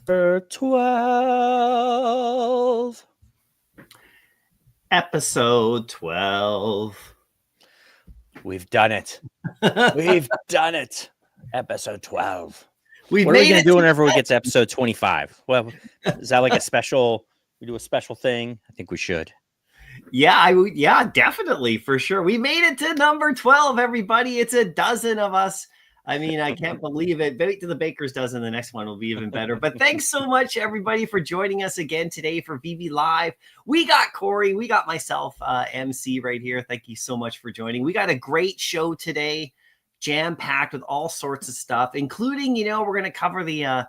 12. Episode 12. We've done it. We've done it. Episode 12. We've What are we made going it to do to whenever we get to episode 25? Well, is that like a special? We do a special thing? I think we should. Yeah, definitely, for sure. We made it to number 12, everybody. It's a dozen of us. I mean, I can't believe it. Wait to the baker's dozen. The next one will be even better. But thanks so much, everybody, for joining us again today for VeVe Live. We got Corey. We got myself, MC, right here. Thank you so much for joining. We got a great show today, jam-packed with all sorts of stuff, including, we're going to cover the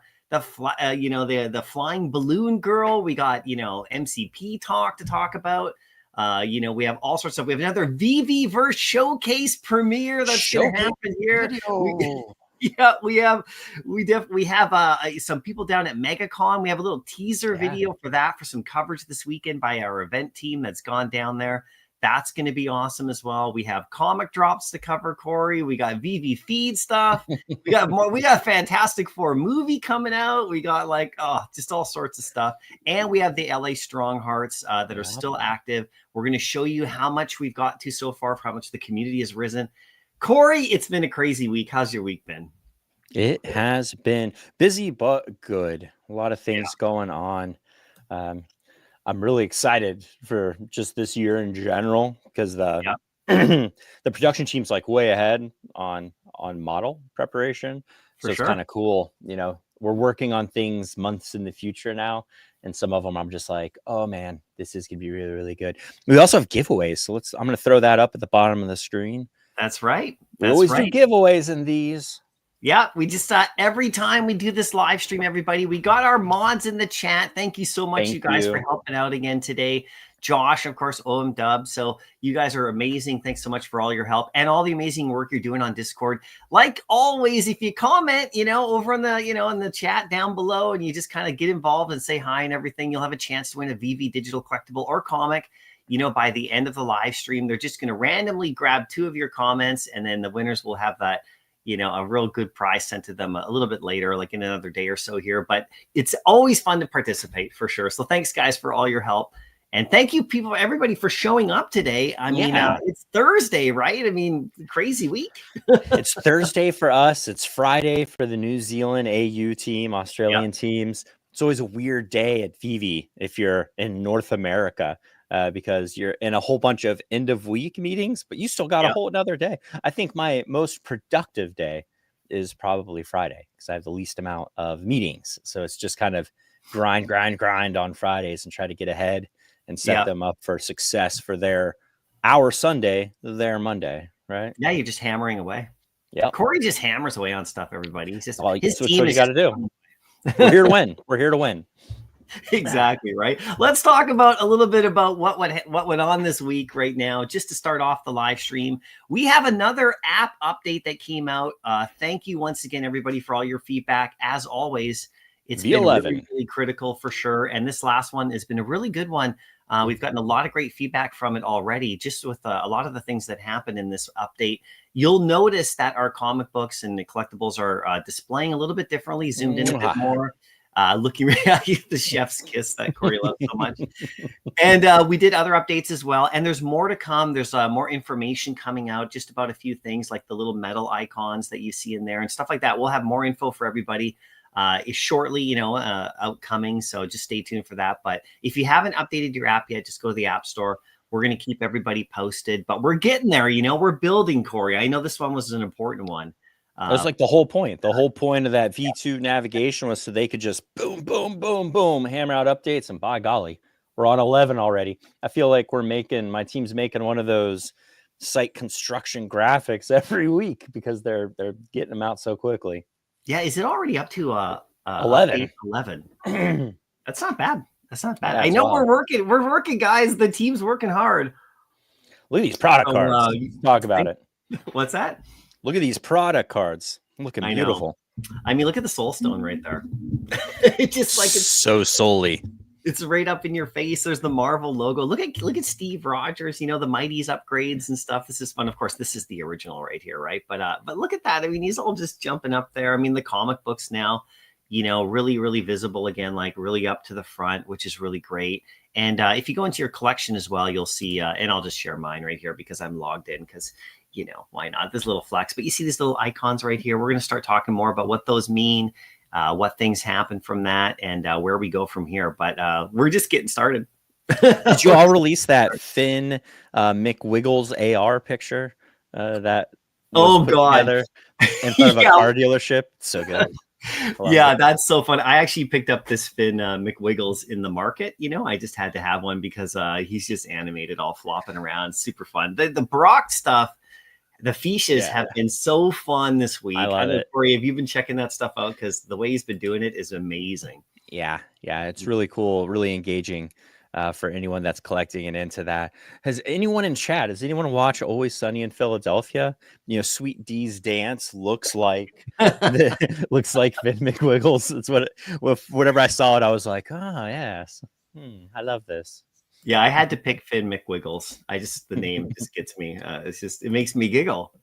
flying balloon girl. We got, MCP to talk about. We have all sorts of. We have another VeVeVerse showcase premiere that's going to happen here. We have some people down at Megacon. We have a little teaser video for that, for some coverage this weekend by our event team that's gone down there. That's going to be awesome as well. We have comic drops to cover, Corey. We got VeVe feed stuff. We got more. We got Fantastic Four movie coming out. We got just all sorts of stuff. And we have the LA Stronghearts that are still active. We're going to show you how much we've got to so far, how much the community has risen. Corey, it's been a crazy week. How's your week been? It has been busy, but good. A lot of things going on. I'm really excited for just this year in general because the production team's like way ahead on model preparation. So it's kind of cool. We're working on things months in the future now. And some of them I'm just like, oh man, this is going to be really, really good. We also have giveaways. So I'm going to throw that up at the bottom of the screen. That's right. We always do giveaways in these. Yeah, we just every time we do this live stream, everybody, we got our mods in the chat. Thank you so much, you guys, for helping out again today. Josh, of course, OM Dub. So you guys are amazing. Thanks so much for all your help and all the amazing work you're doing on Discord. Like always, if you comment, over in the, in the chat down below, and you just kind of get involved and say hi and everything, you'll have a chance to win a VeVe digital collectible or comic. By the end of the live stream, they're just going to randomly grab 2 of your comments, and then the winners will have that, a real good prize sent to them a little bit later, like in another day or so here. But it's always fun to participate, for sure. So thanks, guys, for all your help. And thank you, everybody, for showing up today. I mean, it's Thursday, right? I mean, crazy week. It's Thursday for us. It's Friday for the New Zealand AU team, Australian teams. It's always a weird day at VeVe if you're in North America. Because you're in a whole bunch of end of week meetings, but you still got a whole another day. I think my most productive day is probably Friday because I have the least amount of meetings. So it's just kind of grind on Fridays and try to get ahead and set them up for success for our Sunday, their Monday, right? Yeah, you're just hammering away. Yeah, Corey just hammers away on stuff, everybody. He's just his team you got to do. We're here to win. We're here to win. Exactly right. Let's talk about a little bit about what went on this week right now. Just to start off the live stream, we have another app update that came out. Thank you once again, everybody, for all your feedback. As always, it's been really, really critical, for sure. And this last one has been a really good one. We've gotten a lot of great feedback from it already, just with a lot of the things that happened in this update. You'll notice that our comic books and the collectibles are displaying a little bit differently, zoomed in a bit more. Looking at the chef's kiss that Corey loves so much. And we did other updates as well. And there's more to come. There's more information coming out just about a few things like the little metal icons that you see in there and stuff like that. We'll have more info for everybody shortly, outcoming. So just stay tuned for that. But if you haven't updated your app yet, just go to the App Store. We're going to keep everybody posted. But we're getting there. We're building, Corey. I know this one was an important one. That's like the whole point. The whole point of that V2 navigation was so they could just boom, boom, boom, boom, hammer out updates. And by golly, we're on 11 already. I feel like my team's making one of those site construction graphics every week because they're getting them out so quickly. Yeah, is it already up to 11? 11. That's not bad. That's not bad. I know we're working, guys. The team's working hard. Look at these product cards. Talk about it. What's that? Look at these product cards. Looking beautiful. I mean, look at the Soul Stone right there. It's just like it's so soully. It's right up in your face. There's the Marvel logo. Look at Steve Rogers, the Mighty's upgrades and stuff. This is fun. Of course, this is the original right here, right? But look at that. I mean, he's all just jumping up there. I mean, the comic books now, really, really visible again, like really up to the front, which is really great. And if you go into your collection as well, you'll see, and I'll just share mine right here because I'm logged in because, why not? This little flex. But you see these little icons right here. We're going to start talking more about what those mean, what things happen from that, and where we go from here. But we're just getting started. Did you all release that Finn McWiggles AR picture that was put together in front of a car dealership? So good. Yeah, that's so fun. I actually picked up this Finn McWiggles in the market. I just had to have one because he's just animated all flopping around. Super fun. The Brock stuff, the fiches have been so fun this week. I love it. Corey, have you been checking that stuff out? Because the way he's been doing it is amazing. Yeah, it's really cool, really engaging. For anyone that's collecting and into that. Has anyone in chat, does anyone watch Always Sunny in Philadelphia? Sweet D's dance looks like looks like Finn McWiggles. It's whenever I saw it, I was like, oh yes. I love this. Yeah, I had to pick Finn McWiggles. The name just gets me. It makes me giggle.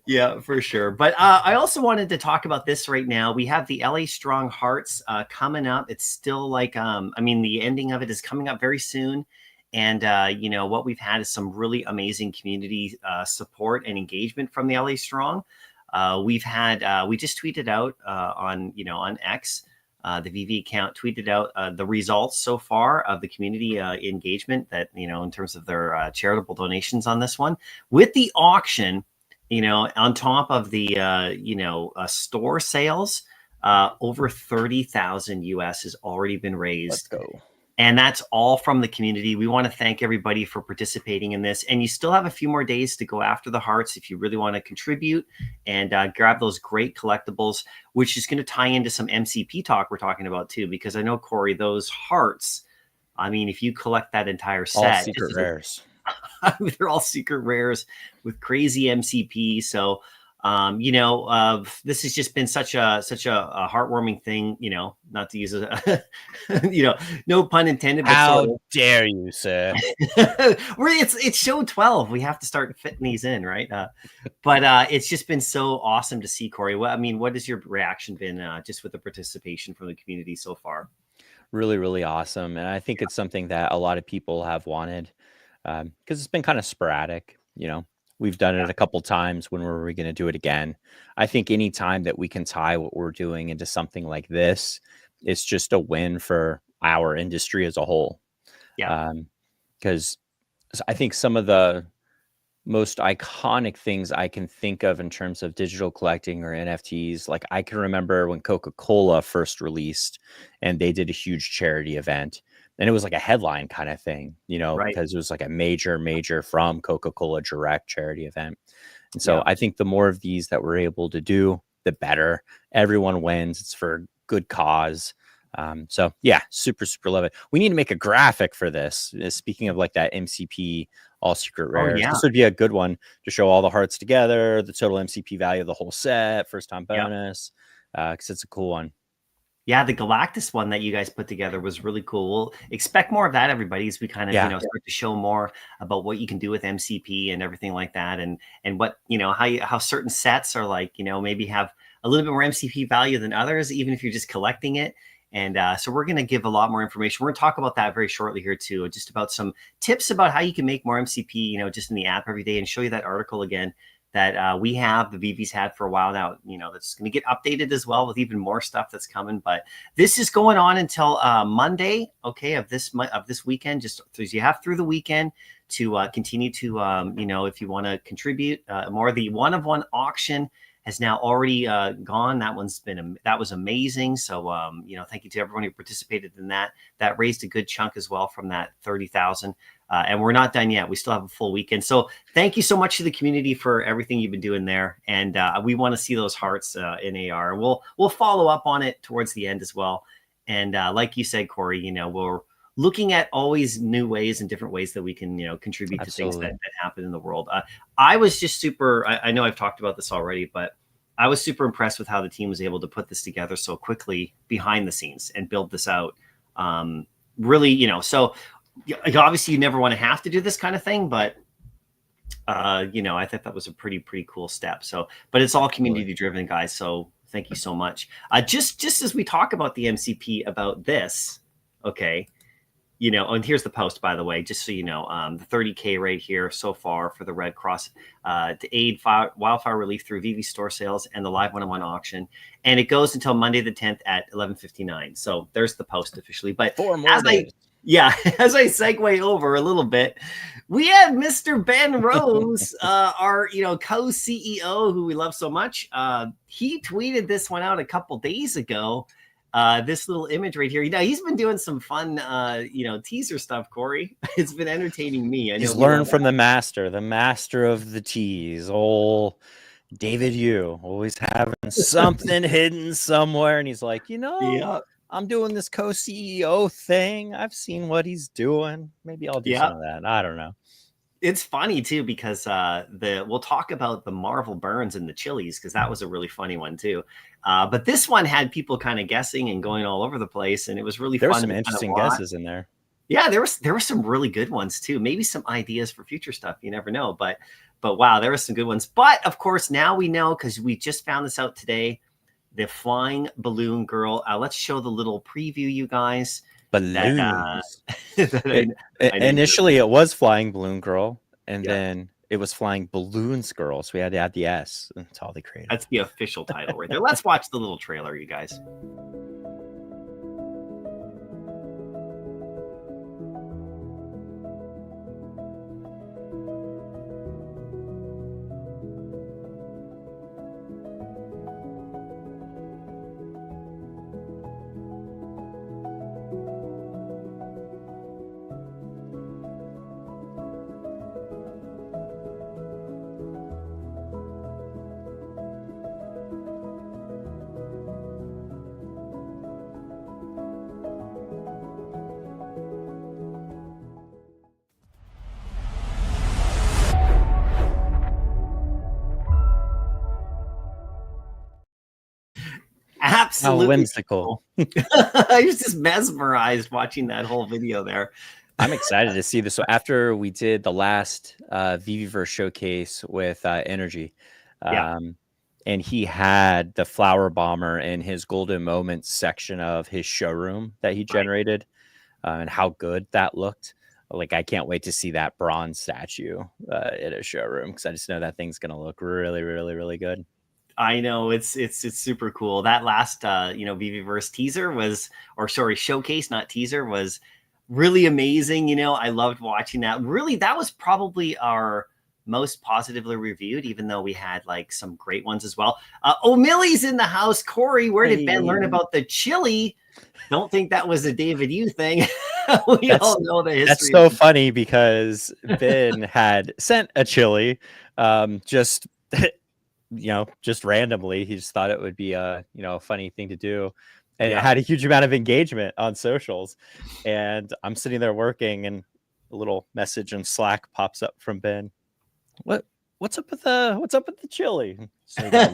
Yeah, for sure. But I also wanted to talk about this right now. We have the LA Strong Hearts coming up. It's still like, the ending of it is coming up very soon. And, what we've had is some really amazing community support and engagement from the LA Strong. We just tweeted out on X, the VeVe account tweeted out the results so far of the community engagement that, in terms of their charitable donations on this one with the auction. On top of the, store sales, over 30,000 US has already been raised. Let's go. And that's all from the community. We want to thank everybody for participating in this. And you still have a few more days to go after the hearts if you really want to contribute and grab those great collectibles, which is going to tie into some MCP talk we're talking about too, because I know, Corey, those hearts, if you collect that entire set. All secret rares. They're all secret rares with crazy MCP. So, this has just been such a heartwarming thing, not to use a, no pun intended. But how dare you, sir? It's show 12. We have to start fitting these in, right? But it's just been so awesome to see, Corey. What has your reaction been just with the participation from the community so far? Really, really awesome. And I think it's something that a lot of people have wanted. Because it's been kind of sporadic, we've done it a couple times. When were we going to do it again? I think any time that we can tie what we're doing into something like this, it's just a win for our industry as a whole. Yeah. Because I think some of the most iconic things I can think of in terms of digital collecting or NFTs, like I can remember when Coca-Cola first released and they did a huge charity event. And it was like a headline kind of thing, right. Because it was like a major from Coca-Cola direct charity event. And so I think the more of these that we're able to do, the better. Everyone wins. It's for a good cause. So yeah, super, super love it. We need to make a graphic for this. Speaking of like that MCP all secret rares, this would be a good one to show all the hearts together, the total MCP value of the whole set, first time bonus, because it's a cool one. Yeah, the Galactus one that you guys put together was really cool. We'll expect more of that, everybody, as we kind of start to show more about what you can do with MCP and everything like that, and what how certain sets are like maybe have a little bit more MCP value than others, even if you're just collecting it. And so we're going to give a lot more information. We're going to talk about that very shortly here too, just about some tips about how you can make more MCP, just in the app every day, and show you that article again that we have, the VeVe's had for a while now, that's going to get updated as well with even more stuff that's coming. But this is going on until Monday, of this weekend. Just so you have through the weekend to continue to, if you want to contribute more. The one-of-one auction has now already gone. That was amazing. So, thank you to everyone who participated in that. That raised a good chunk as well from that 30,000. And we're not done yet. We still have a full weekend. So thank you so much to the community for everything you've been doing there. And we want to see those hearts in AR. We'll follow up on it towards the end as well. And like you said, Corey, we're looking at always new ways and different ways that we can, contribute Absolutely. to things that happen in the world. I was just super, I know I've talked about this already, but I was super impressed with how the team was able to put this together so quickly behind the scenes and build this out. Really, so obviously you never want to have to do this kind of thing, but I thought that was a pretty cool step. So, but it's all community driven, guys. So Thank you so much. Just as we talk about the MCP about this, okay, and here's the post, by the way, just so you know, the 30K right here so far for the Red Cross to aid wildfire relief through VeVe store sales and the live one-on-one auction. And it goes until Monday the 10th at 11:59. So there's the post officially. But 4 more days. As I segue over a little bit, we had Mr. Ben Rose, our co-CEO who we love so much. He tweeted this one out a couple days ago. This little image right here. He's been doing some fun, teaser stuff, Corey. It's been entertaining me. He's learned from the master of the tease, old David Yu, always having something hidden somewhere. And he's like, I'm doing this co-CEO thing. I've seen what he's doing. Maybe I'll do some of that. I don't know. It's funny too, because we'll talk about the Marvel Burns and the Chilies, because that was a really funny one too. But this one had people kind of guessing and going all over the place, and it was really fun. There were some interesting guesses in there. Yeah, there were some really good ones too. Maybe some ideas for future stuff. You never know. But wow, there were some good ones. But of course, now we know, because we just found this out today, the Flying Balloon Girl. Let's show the little preview, you guys. Balloons. Initially, it was Flying Balloon Girl, and then it was Flying Balloons Girl. So we had to add the S. That's all they created. That's the official title right there. Let's watch the little trailer, you guys. Absolutely. How whimsical. I was just mesmerized watching that whole video there. I'm excited to see this. So after we did the last VeVeVerse showcase with Energy, and he had the flower bomber in his golden moments section of his showroom that he generated, and how good that looked. Like, I can't wait to see that bronze statue in a showroom, because I just know that thing's going to look really, really, really good. I know it's super cool. That last VeVeVerse teaser showcase, not teaser, was really amazing. I loved watching that. Really, that was probably our most positively reviewed, even though we had like some great ones as well. Millie's in the house. Corey, where did Ben learn about the chili? Don't think that was a David Yu thing. We all know the history. That's so funny, because Ben had sent a chili, just randomly. He just thought it would be a funny thing to do, and it had a huge amount of engagement on socials. And I'm sitting there working, and a little message in Slack pops up from Ben. What's up with the chili? So got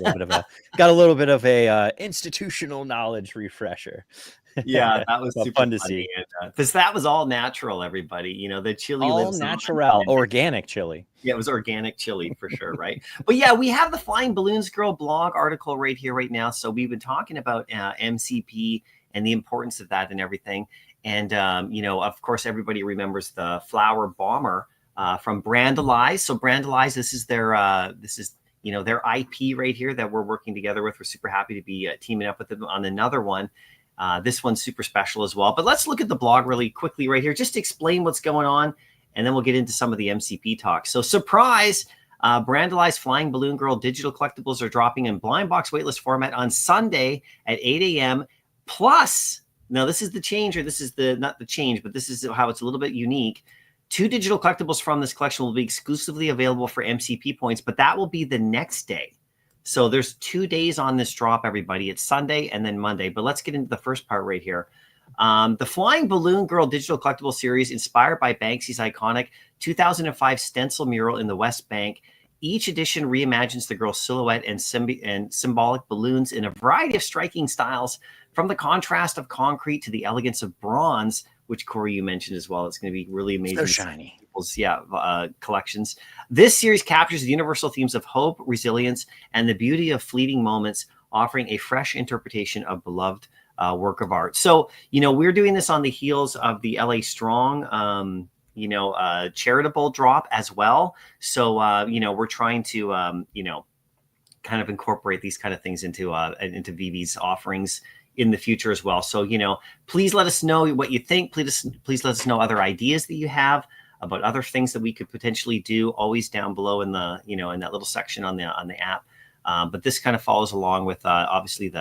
a little bit of a institutional knowledge refresher. Yeah, that was super fun to see. Because that was all natural, everybody. The chili all lives natural, organic chili. Yeah, it was organic chili for sure, right? But yeah, we have the Flying Balloons Girl blog article right here, right now. So we've been talking about MCP and the importance of that and everything. And of course, everybody remembers the flower bomber from Brandalised. So Brandalised, this is their IP right here that we're working together with. We're super happy to be teaming up with them on another one. This one's super special as well. But let's look at the blog really quickly right here, just to explain what's going on, and then we'll get into some of the MCP talk. So surprise, Brandalised Flying Balloon Girl digital collectibles are dropping in blind box waitlist format on Sunday at 8 a.m. Plus, now this is the change, or this is not the change, but this is how it's a little bit unique. 2 digital collectibles from this collection will be exclusively available for MCP points, but that will be the next day. So there's 2 days on this drop, everybody. It's Sunday and then Monday. But let's get into the first part right here. The Flying Balloon Girl digital collectible series, inspired by Banksy's iconic 2005 stencil mural in the West Bank. Each edition reimagines the girl's silhouette and symbolic balloons in a variety of striking styles, from the contrast of concrete to the elegance of bronze, which Corey, you mentioned as well. It's going to be really amazing. So shiny. Collections. This series captures the universal themes of hope, resilience, and the beauty of fleeting moments, offering a fresh interpretation of beloved work of art. So, we're doing this on the heels of the LA Strong, charitable drop as well. So, we're trying to, kind of incorporate these kind of things into VeVe's offerings in the future as well. So, please let us know what you think. Please let us know other ideas that you have about other things that we could potentially do, always down below in the, in that little section on the app. But this kind of follows along with obviously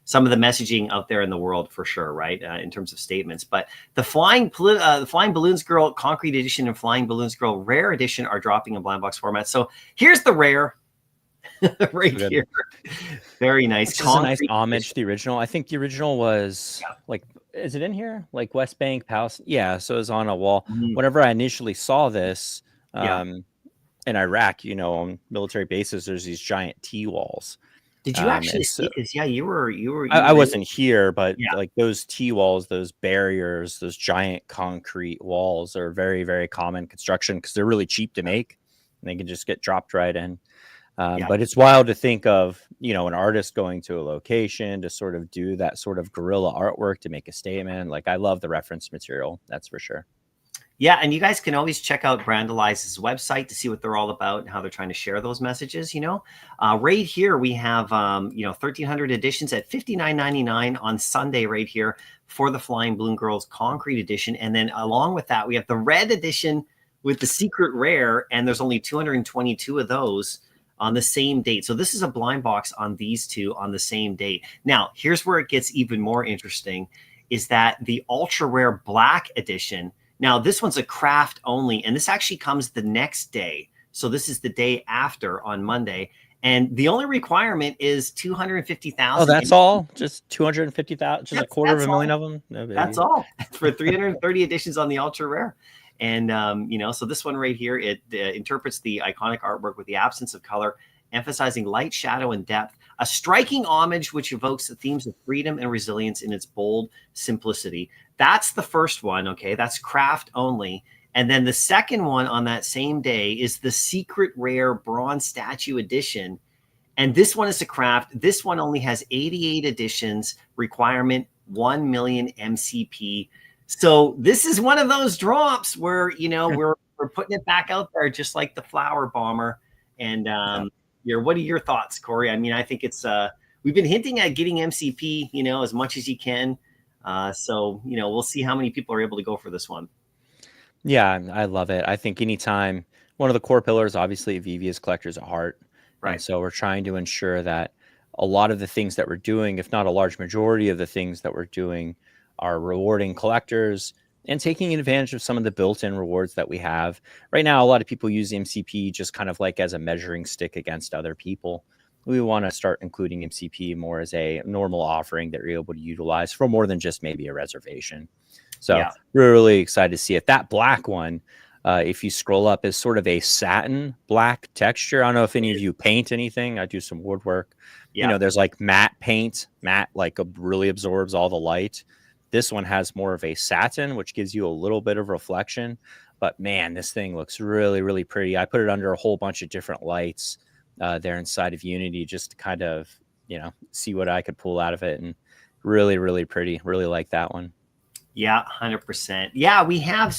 some of the messaging out there in the world for sure, right? In terms of statements. But the Flying Balloons Girl Concrete Edition and Flying Balloons Girl Rare Edition are dropping in blind box format. So here's the rare right here. Very nice. This is a nice homage to the original. I think the original was like, is it in here? Like West Bank Palace? Yeah, so it was on a wall. Whenever I initially saw this in Iraq, on military bases, there's these giant T-walls. Did you actually see? Because you were. I wasn't here, but like those T-walls, those barriers, those giant concrete walls are very, very common construction because they're really cheap to make, and they can just get dropped right in. But it's wild to think of, an artist going to a location to sort of do that sort of guerrilla artwork to make a statement. Like, I love the reference material. That's for sure. Yeah. And you guys can always check out Brandalised's website to see what they're all about and how they're trying to share those messages. Right here, we have, 1,300 editions at $59.99 on Sunday right here for the Flying Balloon Girls Concrete Edition. And then along with that, we have the red edition with the secret rare. And there's only 222 of those on the same date. So this is a blind box on these two on the same date. Now, here's where it gets even more interesting, is that the ultra rare black edition. Now, this one's a craft only, and this actually comes the next day. So this is the day after on Monday. And the only requirement is 250,000. Oh, that's all? Just 250,000? Just a quarter of a million of them? No, that's all for 330 editions on the ultra rare. And, so this one right here, it interprets the iconic artwork with the absence of color, emphasizing light, shadow, and depth, a striking homage which evokes the themes of freedom and resilience in its bold simplicity. That's the first one, okay? That's craft only. And then the second one on that same day is the secret rare bronze statue edition. And this one is a craft. This one only has 88 editions, requirement 1 million MCP. So this is one of those drops where, we're putting it back out there, just like the Flower Bomber. And what are your thoughts, Corey? I mean, I think it's we've been hinting at getting MCP, as much as you can. So we'll see how many people are able to go for this one. Yeah, I love it. I think anytime, one of the core pillars, obviously, VeVe is collectors of art. Right. And so we're trying to ensure that a lot of the things that we're doing, if not a large majority of the things that we're doing, are rewarding collectors and taking advantage of some of the built-in rewards that we have. Right now, a lot of people use MCP just kind of like as a measuring stick against other people. We want to start including MCP more as a normal offering that you're able to utilize for more than just maybe a reservation. So we're really excited to see it. That black one, if you scroll up, is sort of a satin black texture. I don't know if any of you paint anything. I do some woodwork. There's like matte paint. Matte really absorbs all the light. This one has more of a satin, which gives you a little bit of reflection. But man, this thing looks really, really pretty. I put it under a whole bunch of different lights there inside of Unity just to kind of, see what I could pull out of it. And really, really pretty. Really like that one. Yeah, 100%. Yeah, we have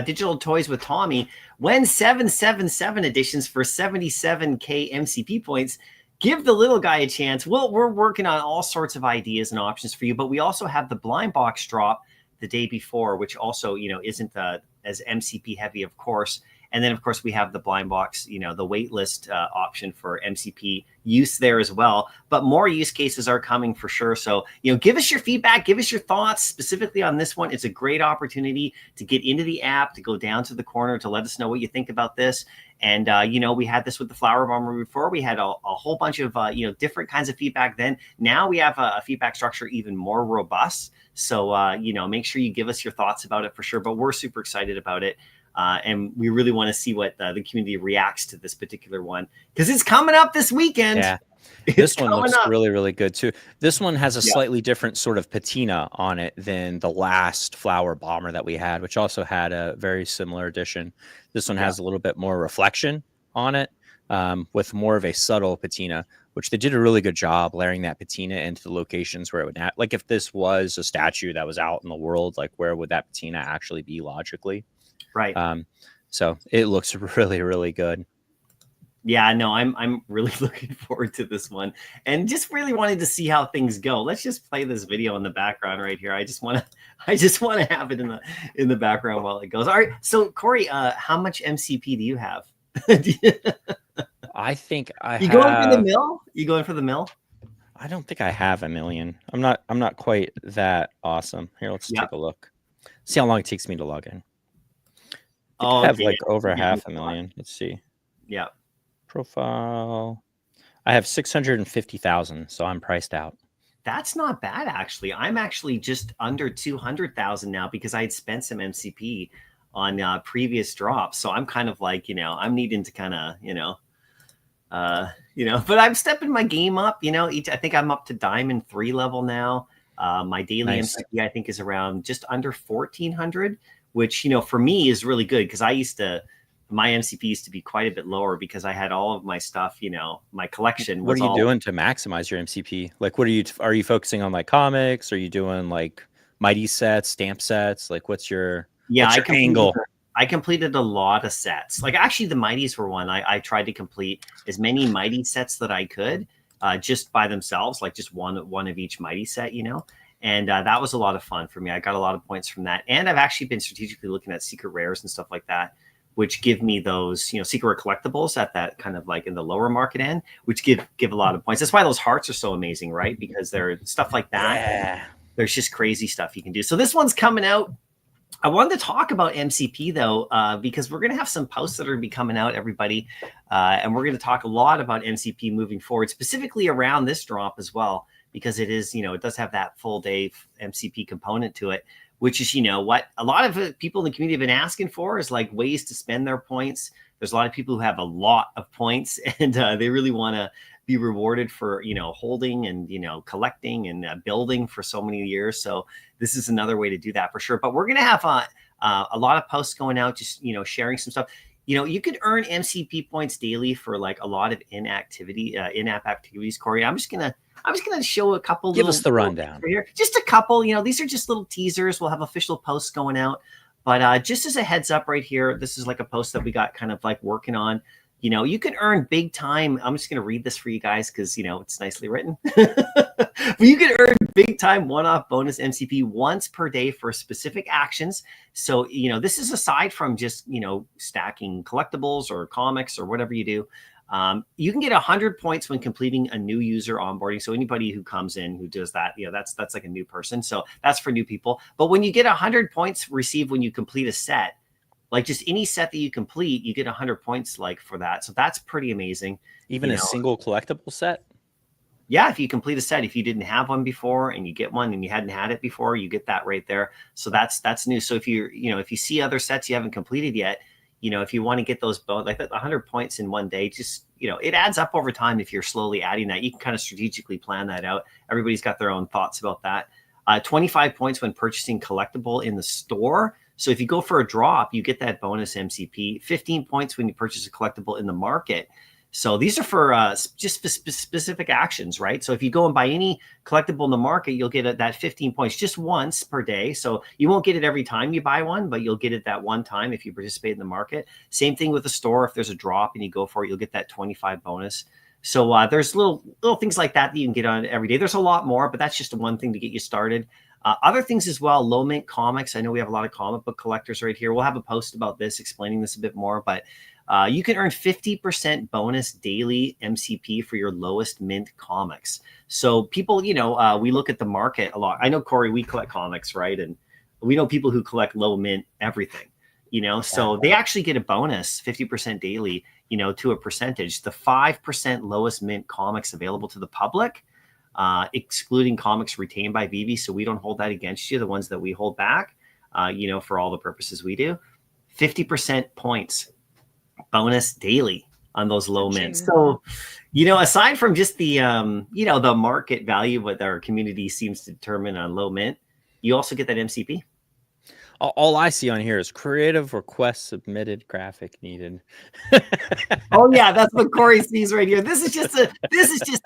Digital Toys with Tommy. When 777 editions for 77K MCP points. Give the little guy a chance. We're working on all sorts of ideas and options for you, but we also have the blind box drop the day before, which also, isn't as MCP heavy, of course. And then, of course, we have the blind box, the wait list option for MCP use there as well. But more use cases are coming for sure. So, give us your feedback. Give us your thoughts specifically on this one. It's a great opportunity to get into the app, to go down to the corner, to let us know what you think about this. And, we had this with the Flower Bomber before. We had a whole bunch of, different kinds of feedback then. Now we have a feedback structure even more robust. So, make sure you give us your thoughts about it for sure. But we're super excited about it. And we really want to see what the community reacts to this particular one, because it's coming up this weekend. Yeah, this one looks really, really good too. This one has a slightly different sort of patina on it than the last Flower Bomber that we had, which also had a very similar edition. This one has a little bit more reflection on it, with more of a subtle patina. which they did a really good job layering that patina into the locations where it would like if this was a statue that was out in the world, like where would that patina actually be logically? Right. So it looks really, really good. Yeah, no, I'm really looking forward to this one, and just really wanted to see how things go. Let's just play this video in the background right here. I just want to have it in the background while it goes. All right. So Corey, how much MCP do you have? I think you going for the mill? You going for the mill? I don't think I have a million. I'm not quite that awesome. Here, let's take a look. See how long it takes me to log in. I have like over half a million. Let's see. Yeah. Profile. I have 650,000, so I'm priced out. That's not bad, actually. I'm actually just under 200,000 now because I had spent some MCP on previous drops. So I'm kind of like, I'm needing to kind of, but I'm stepping my game up. I think I'm up to Diamond 3 level now. My daily MCP, I think, is around just under 1,400, which, for me is really good because my MCP used to be quite a bit lower because I had all of my stuff, my collection. What are you doing to maximize your MCP? Like, are you focusing on like comics? Are you doing like mighty sets, stamp sets? Like, what's your angle? I completed a lot of sets. Like actually the mighties were one. I tried to complete as many mighty sets that I could just by themselves, like just one of each mighty set, and that was a lot of fun for me. I got a lot of points from that. And I've actually been strategically looking at secret rares and stuff like that, which give me those, secret collectibles at that kind of like in the lower market end, which give a lot of points. That's why those hearts are so amazing, right? Because they're stuff like that. Yeah. There's just crazy stuff you can do. So this one's coming out. I wanted to talk about MCP though, because we're going to have some posts that are going to be coming out, everybody. And we're going to talk a lot about MCP moving forward, specifically around this drop as well, because it is, it does have that full day MCP component to it, which is, what a lot of people in the community have been asking for is like ways to spend their points. There's a lot of people who have a lot of points and they really want to be rewarded for, holding and, collecting and building for so many years. So this is another way to do that for sure. But we're going to have a lot of posts going out, just, sharing some stuff. You could earn MCP points daily for like a lot of in-app activities, Corey. I'm just gonna show a couple. Give us the rundown. Here. Just a couple. These are just little teasers. We'll have official posts going out, but just as a heads up, right here, this is like a post that we got kind of like working on. You can earn big time. I'm just gonna read this for you guys because it's nicely written. But you can earn big time one-off bonus MCP once per day for specific actions. So this is aside from just stacking collectibles or comics or whatever you do. You can get 100 points when completing a new user onboarding. So anybody who comes in who does that, that's like a new person. So that's for new people. But when you get 100 points received when you complete a set, like just any set that you complete, you get 100 points like for that. So that's pretty amazing. Even a single collectible set? Yeah, if you complete a set, if you didn't have one before and you get one and you hadn't had it before, you get that right there. So that's new. So if if you see other sets you haven't completed yet, if you want to get those like 100 points in one day, just, it adds up over time. If you're slowly adding that, you can kind of strategically plan that out. Everybody's got their own thoughts about that. 25 points when purchasing collectible in the store. So if you go for a drop, you get that bonus MCP. 15 points when you purchase a collectible in the market. So these are for just specific actions, right? So if you go and buy any collectible in the market, you'll get that 15 points just once per day. So you won't get it every time you buy one, but you'll get it that one time if you participate in the market. Same thing with the store. If there's a drop and you go for it, you'll get that 25 bonus. So there's little things like that you can get on every day. There's a lot more, but that's just one thing to get you started. Other things as well, low mint comics. I know we have a lot of comic book collectors right here. We'll have a post about this, explaining this a bit more, but you can earn 50% bonus daily MCP for your lowest mint comics. So people, we look at the market a lot. I know, Corey, we collect comics, right? And we know people who collect low mint everything, so they actually get a bonus 50% daily, to a percentage. The 5% lowest mint comics available to the public, excluding comics retained by VeVe. So we don't hold that against you. The ones that we hold back, for all the purposes we do, 50% points bonus daily on those low mints. So, aside from just the, the market value, what our community seems to determine on low mint, you also get that MCP. All I see on here is creative request submitted, graphic needed. Oh yeah, that's what Corey sees right here. This is just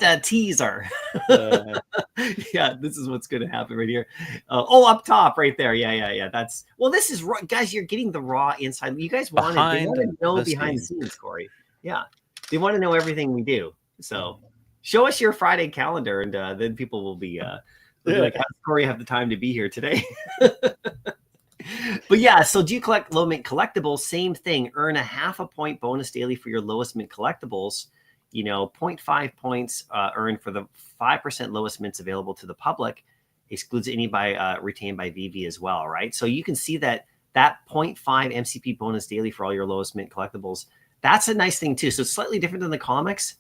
a teaser. Yeah, this is what's going to happen right here. Up top right there. Yeah. This is raw. Guys, you're getting the raw inside. You guys want to know behind the scenes, Corey. Yeah, they want to know everything we do. So show us your Friday calendar, and then people will be like, how does Corey have the time to be here today? But yeah, so do you collect low mint collectibles? Same thing. Earn a 0.5 point bonus daily for your lowest mint collectibles. 0.5 points earned for the 5% lowest mints available to the public. Excludes any retained by VeVe as well, right? So you can see that 0.5 MCP bonus daily for all your lowest mint collectibles. That's a nice thing too. So it's slightly different than the comics,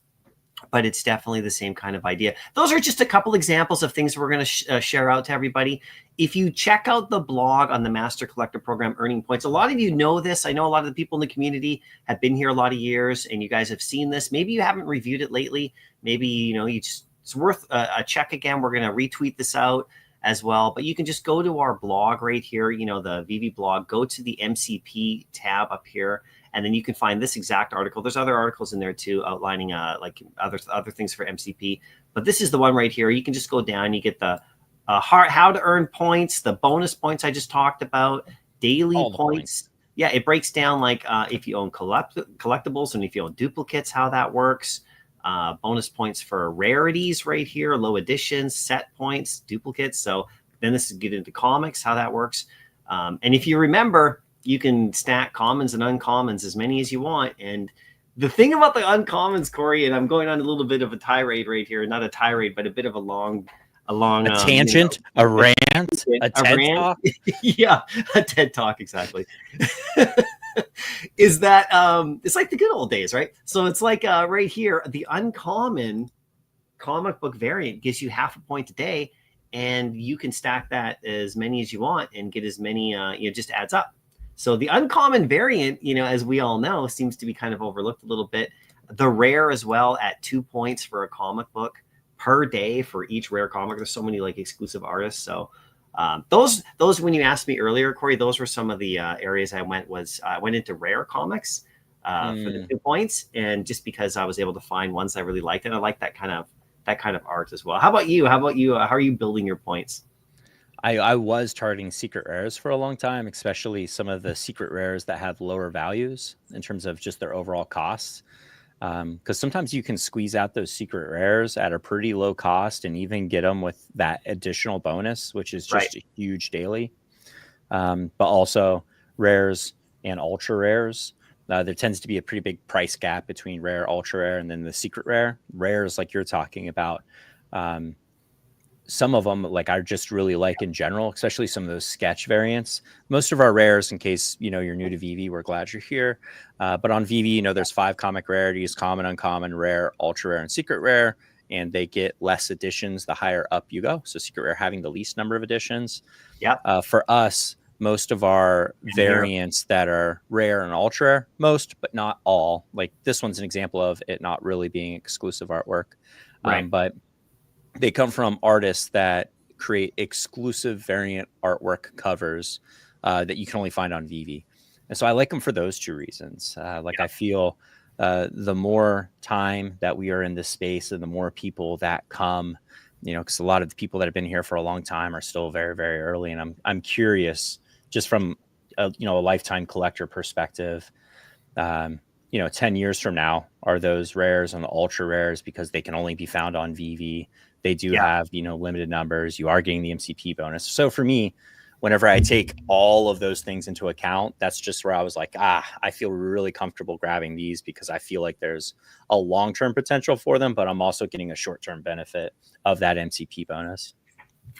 but it's definitely the same kind of idea. Those are just a couple examples of things we're going to share out to everybody. If you check out the blog on the Master Collector Program Earning Points, a lot of you know this. I know a lot of the people in the community have been here a lot of years, and you guys have seen this. Maybe you haven't reviewed it lately. Maybe, it's worth a check again. We're going to retweet this out as well. But you can just go to our blog right here, the VeVe blog, go to the MCP tab up here, and then you can find this exact article. There's other articles in there too, outlining like other things for MCP. But this is the one right here. You can just go down. You get the how to earn points, the bonus points I just talked about, daily points. Yeah, it breaks down like if you own collectibles and if you own duplicates, how that works. Bonus points for rarities right here, low editions, set points, duplicates. So then this is get into comics, how that works. And if you remember, you can stack commons and uncommons as many as you want. And the thing about the uncommons, Corey, and I'm going on a little bit of a tirade right here, not a tirade, but a bit of a long tangent, a rant, a TED Talk. Yeah, a TED Talk, exactly. Is that it's like the good old days, right? So it's like right here, the uncommon comic book variant gives you 0.5 point a day, and you can stack that as many as you want and get as many, just adds up. So the uncommon variant, as we all know, seems to be kind of overlooked a little bit. The rare as well at 2 points for a comic book per day for each rare comic. There's so many like exclusive artists. So those when you asked me earlier, Corey, those were some of the areas I went into rare comics for the 2 points, and just because I was able to find ones I really liked, and I like that kind of art as well. How about you? How are you building your points? I was targeting secret rares for a long time, especially some of the secret rares that have lower values in terms of just their overall costs. Because sometimes you can squeeze out those secret rares at a pretty low cost and even get them with that additional bonus, which is just a huge daily. But also rares and ultra rares. There tends to be a pretty big price gap between rare, ultra rare, and then the secret rare. Rares, like you're talking about, some of them like I just really like in general, especially some of those sketch variants. Most of our rares, in case you're new to VeVe, we're glad you're here. But on VeVe, there's 5 comic rarities: common, uncommon, rare, ultra rare, and secret rare. And they get less editions the higher up you go. So secret rare having the least number of editions. Yeah. For us, most of our variants that are rare and ultra rare, most but not all. Like this one's an example of it not really being exclusive artwork. But they come from artists that create exclusive variant artwork covers that you can only find on VeVe. And so I like them for those 2 reasons. I feel the more time that we are in this space and the more people that come, because a lot of the people that have been here for a long time are still very, very early. And I'm curious, just from a lifetime collector perspective, 10 years from now, are those rares and the ultra rares, because they can only be found on VeVe, they do have, limited numbers. You are getting the MCP bonus. So for me, whenever I take all of those things into account, that's just where I was like, I feel really comfortable grabbing these because I feel like there's a long-term potential for them, but I'm also getting a short-term benefit of that MCP bonus.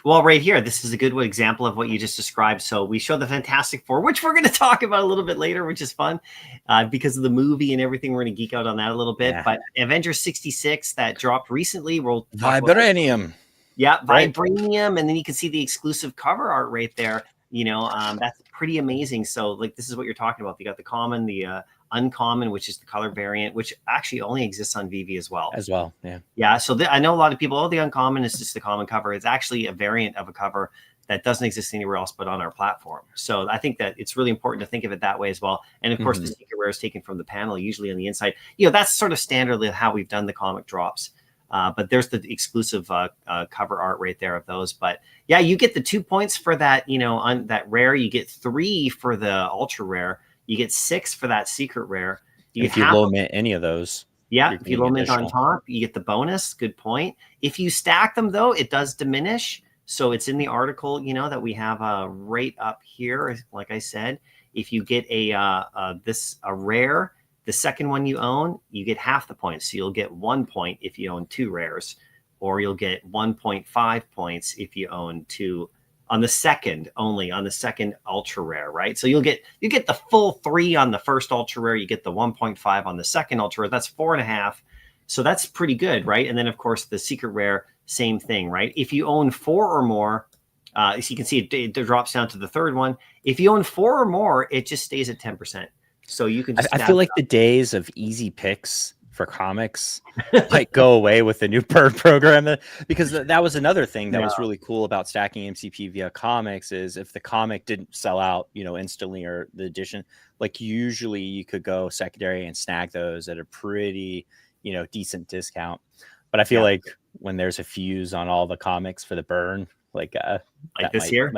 Well, right here, this is a good example of what you just described. So we show the Fantastic Four, which we're going to talk about a little bit later, which is fun because of the movie and everything. We're going to geek out on that a little bit. Yeah. But Avengers 66 that dropped recently. We'll Vibranium. Yeah, Vibranium. And then you can see the exclusive cover art right there. That's pretty amazing. So like this is what you're talking about. You got the common, the uncommon, which is the color variant, which actually only exists on VeVe as well. Yeah. Yeah. So I know a lot of people, the uncommon is just the common cover. It's actually a variant of a cover that doesn't exist anywhere else but on our platform. So I think that it's really important to think of it that way as well. And of course, the secret rare is taken from the panel, usually on the inside. That's sort of standardly how we've done the comic drops. But there's the exclusive cover art right there of those. But yeah, you get the 2 points for that, on that rare. You get 3 for the ultra rare. You get 6 for that secret rare. If you low mint any of those. Yeah, if you low mint on top, you get the bonus. Good point. If you stack them, though, it does diminish. So it's in the article, that we have right up here. Like I said, if you get a rare, the second one you own, you get half the points. So you'll get 1 point if you own 2 rares, or you'll get 1.5 points if you own 2 on the second ultra rare, right? So you get the full 3 on the first ultra rare. You get the 1.5 on the second ultra rare. That's 4.5. So that's pretty good, right? And then of course the secret rare, same thing, right? If you own 4 or more, as you can see, it drops down to the third one. If you own 4 or more, it just stays at 10%. So you can just I feel like the days of easy picks for comics might go away with the new burn program, because that was another thing that was really cool about stacking MCP via comics, is if the comic didn't sell out, instantly, or the edition, like usually you could go secondary and snag those at a pretty, decent discount. But I feel like when there's a fuse on all the comics for the burn, like this year,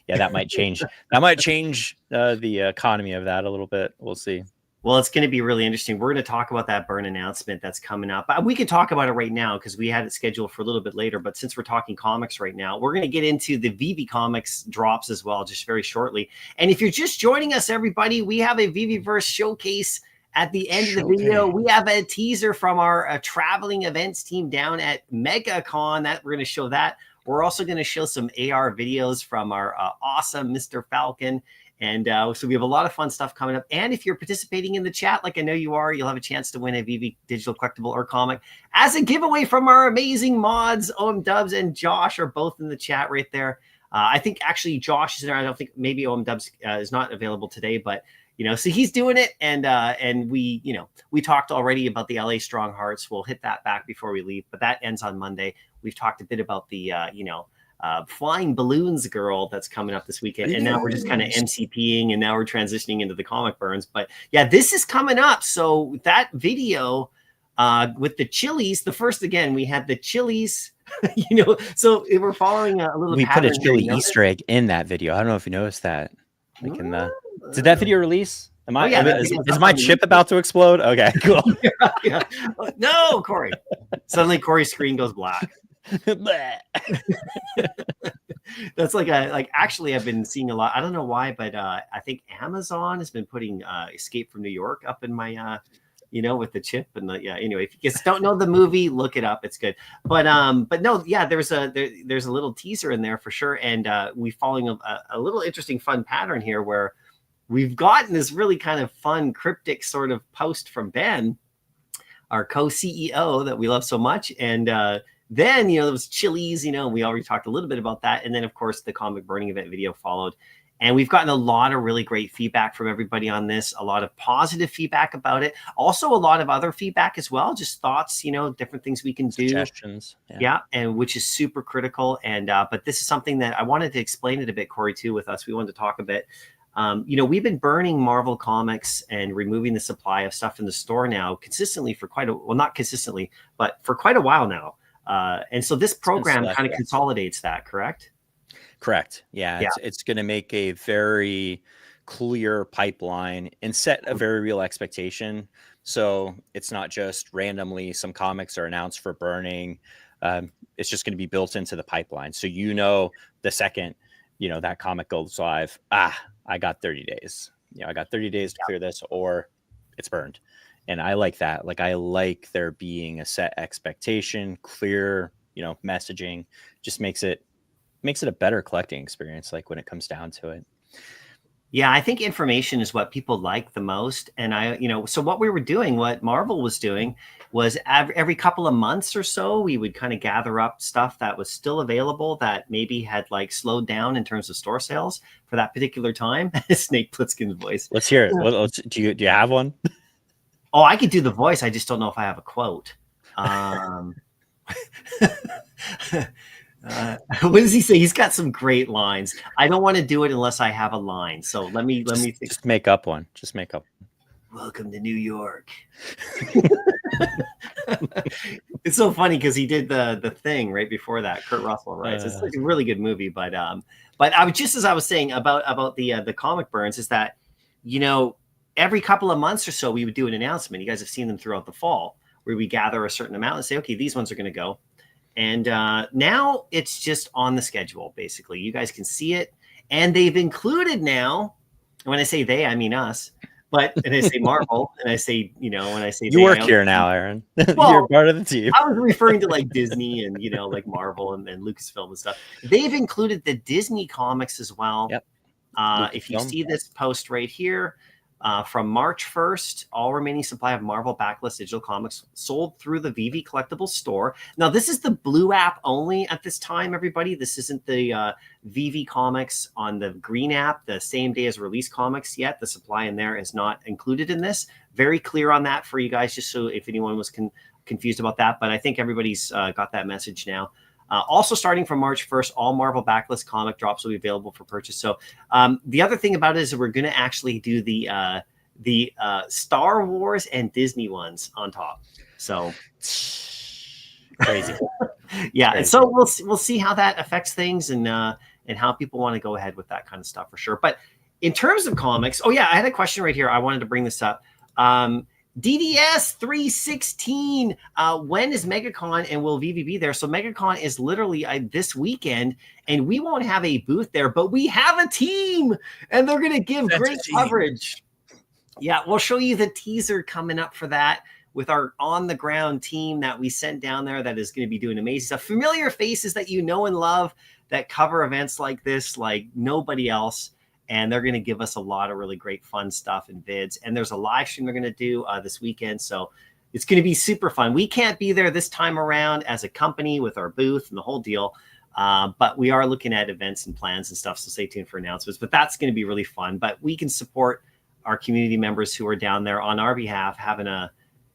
that might change. That might change the economy of that a little bit. We'll see. Well, it's going to be really interesting. We're going to talk about that burn announcement that's coming up. We could talk about it right now because we had it scheduled for a little bit later. But since we're talking comics right now, we're going to get into the VeVe comics drops as well, just very shortly. And if you're just joining us, everybody, we have a VeVeVerse showcase at the end of the video. We have a teaser from our traveling events team down at Megacon. That we're going to show that. We're also going to show some AR videos from our awesome Mr. Falcon. And so we have a lot of fun stuff coming up. And if you're participating in the chat, like I know you are, you'll have a chance to win a VeVe digital collectible or comic as a giveaway from our amazing mods. OM Dubs and Josh are both in the chat right there. I think actually Josh is in there. I don't think maybe OM Dubs is not available today, but so he's doing it. And we, we talked already about the LA Strong Hearts. We'll hit that back before we leave, but that ends on Monday. We've talked a bit about the, Flying Balloons girl that's coming up this weekend. And now we're just kind of MCPing, and now we're transitioning into the comic burns. But yeah, this is coming up. So that video with the chilies, the first, again, we had the chilies, so we're following a little. We put a chili Easter egg in that video. I don't know if you noticed that. Like in the, did that video release? Is my chip about to explode? Okay, cool. Yeah. No, Corey. Suddenly Corey's screen goes black. That's actually I've been seeing a lot. I don't know why, but I think Amazon has been putting Escape from New York up in my with the chip and anyway, if you guys don't know the movie, look it up. It's good. But no, yeah, there's a little teaser in there for sure. And we following a little interesting fun pattern here where we've gotten this really kind of fun cryptic sort of post from Ben, our co-CEO that we love so much. And then, there was chilies, we already talked a little bit about that. And then, of course, the comic burning event video followed. And we've gotten a lot of really great feedback from everybody on this, a lot of positive feedback about it. Also, a lot of other feedback as well, just thoughts, different things we can do. Suggestions. Yeah, and which is super critical. And but this is something that I wanted to explain it a bit, Corey, too, with us. We wanted to talk a bit. We've been burning Marvel comics and removing the supply of stuff in the store now consistently for not consistently, but for quite a while now. And so this program kind of consolidates that, correct? Correct. Yeah. It's going to make a very clear pipeline and set a very real expectation. So it's not just randomly some comics are announced for burning. It's just going to be built into the pipeline. So, the second, that comic goes live, I got 30 days. I got 30 days to clear this, or it's burned. And I like that. Like, I like there being a set expectation, clear, messaging. Just makes it a better collecting experience, like when it comes down to it. Yeah, I think information is what people like the most. And so what we were doing, what Marvel was doing, was every couple of months or so, we would kind of gather up stuff that was still available that maybe had slowed down in terms of store sales for that particular time. Snake Plissken's voice. Let's hear it. Do you have one? Oh, I could do the voice. I just don't know if I have a quote. What does he say? He's got some great lines. I don't want to do it unless I have a line. So let me think. Just make up one. Just make up. Welcome to New York. It's so funny because he did the thing right before that. Kurt Russell, right? So it's like a really good movie. But I was just as I was saying about the comic burns is that, you know, every couple of months or so we would do an announcement. You guys have seen them throughout the fall where we gather a certain amount and say, okay, these ones are going to go. And now it's just on the schedule, basically. You guys can see it. And they've included now, and when I say they, I mean us. And I say Marvel, and I say, you know, when I say you work here now, Aaron. Well, you're part of the team. I was referring to like Disney and, you know, like Marvel and Lucasfilm and stuff. They've included the Disney comics as well. Yep. If you see this post right here, from March 1st, all remaining supply of Marvel backlist digital comics sold through the VeVe Collectibles store. Now, this is the blue app only at this time, everybody. This isn't the VeVe comics on the green app, the same day as release comics yet. The supply in there is not included in this. Very clear on that for you guys, just so if anyone was confused about that. But I think everybody's got that message now. Also, starting from March 1st, all Marvel backlist comic drops will be available for purchase. So the other thing about it is that we're going to actually do the Star Wars and Disney ones on top. So crazy. Yeah. Crazy. And so we'll see how that affects things and how people want to go ahead with that kind of stuff for sure. But in terms of comics, I had a question right here. I wanted to bring this up. DDS 316. When is Megacon and will VeVe be there? So Megacon is literally this weekend, and we won't have a booth there, but we have a team, and they're going to give great coverage. Yeah, we'll show you the teaser coming up for that with our on-the-ground team that we sent down there that is going to be doing amazing stuff. Familiar faces that you know and love that cover events like this like nobody else. And they're going to give us a lot of really great fun stuff and vids. And there's a live stream they're going to do this weekend. So it's going to be super fun. We can't be there this time around as a company with our booth and the whole deal. But we are looking at events and plans and stuff. So stay tuned for announcements. But that's going to be really fun. But we can support our community members who are down there on our behalf,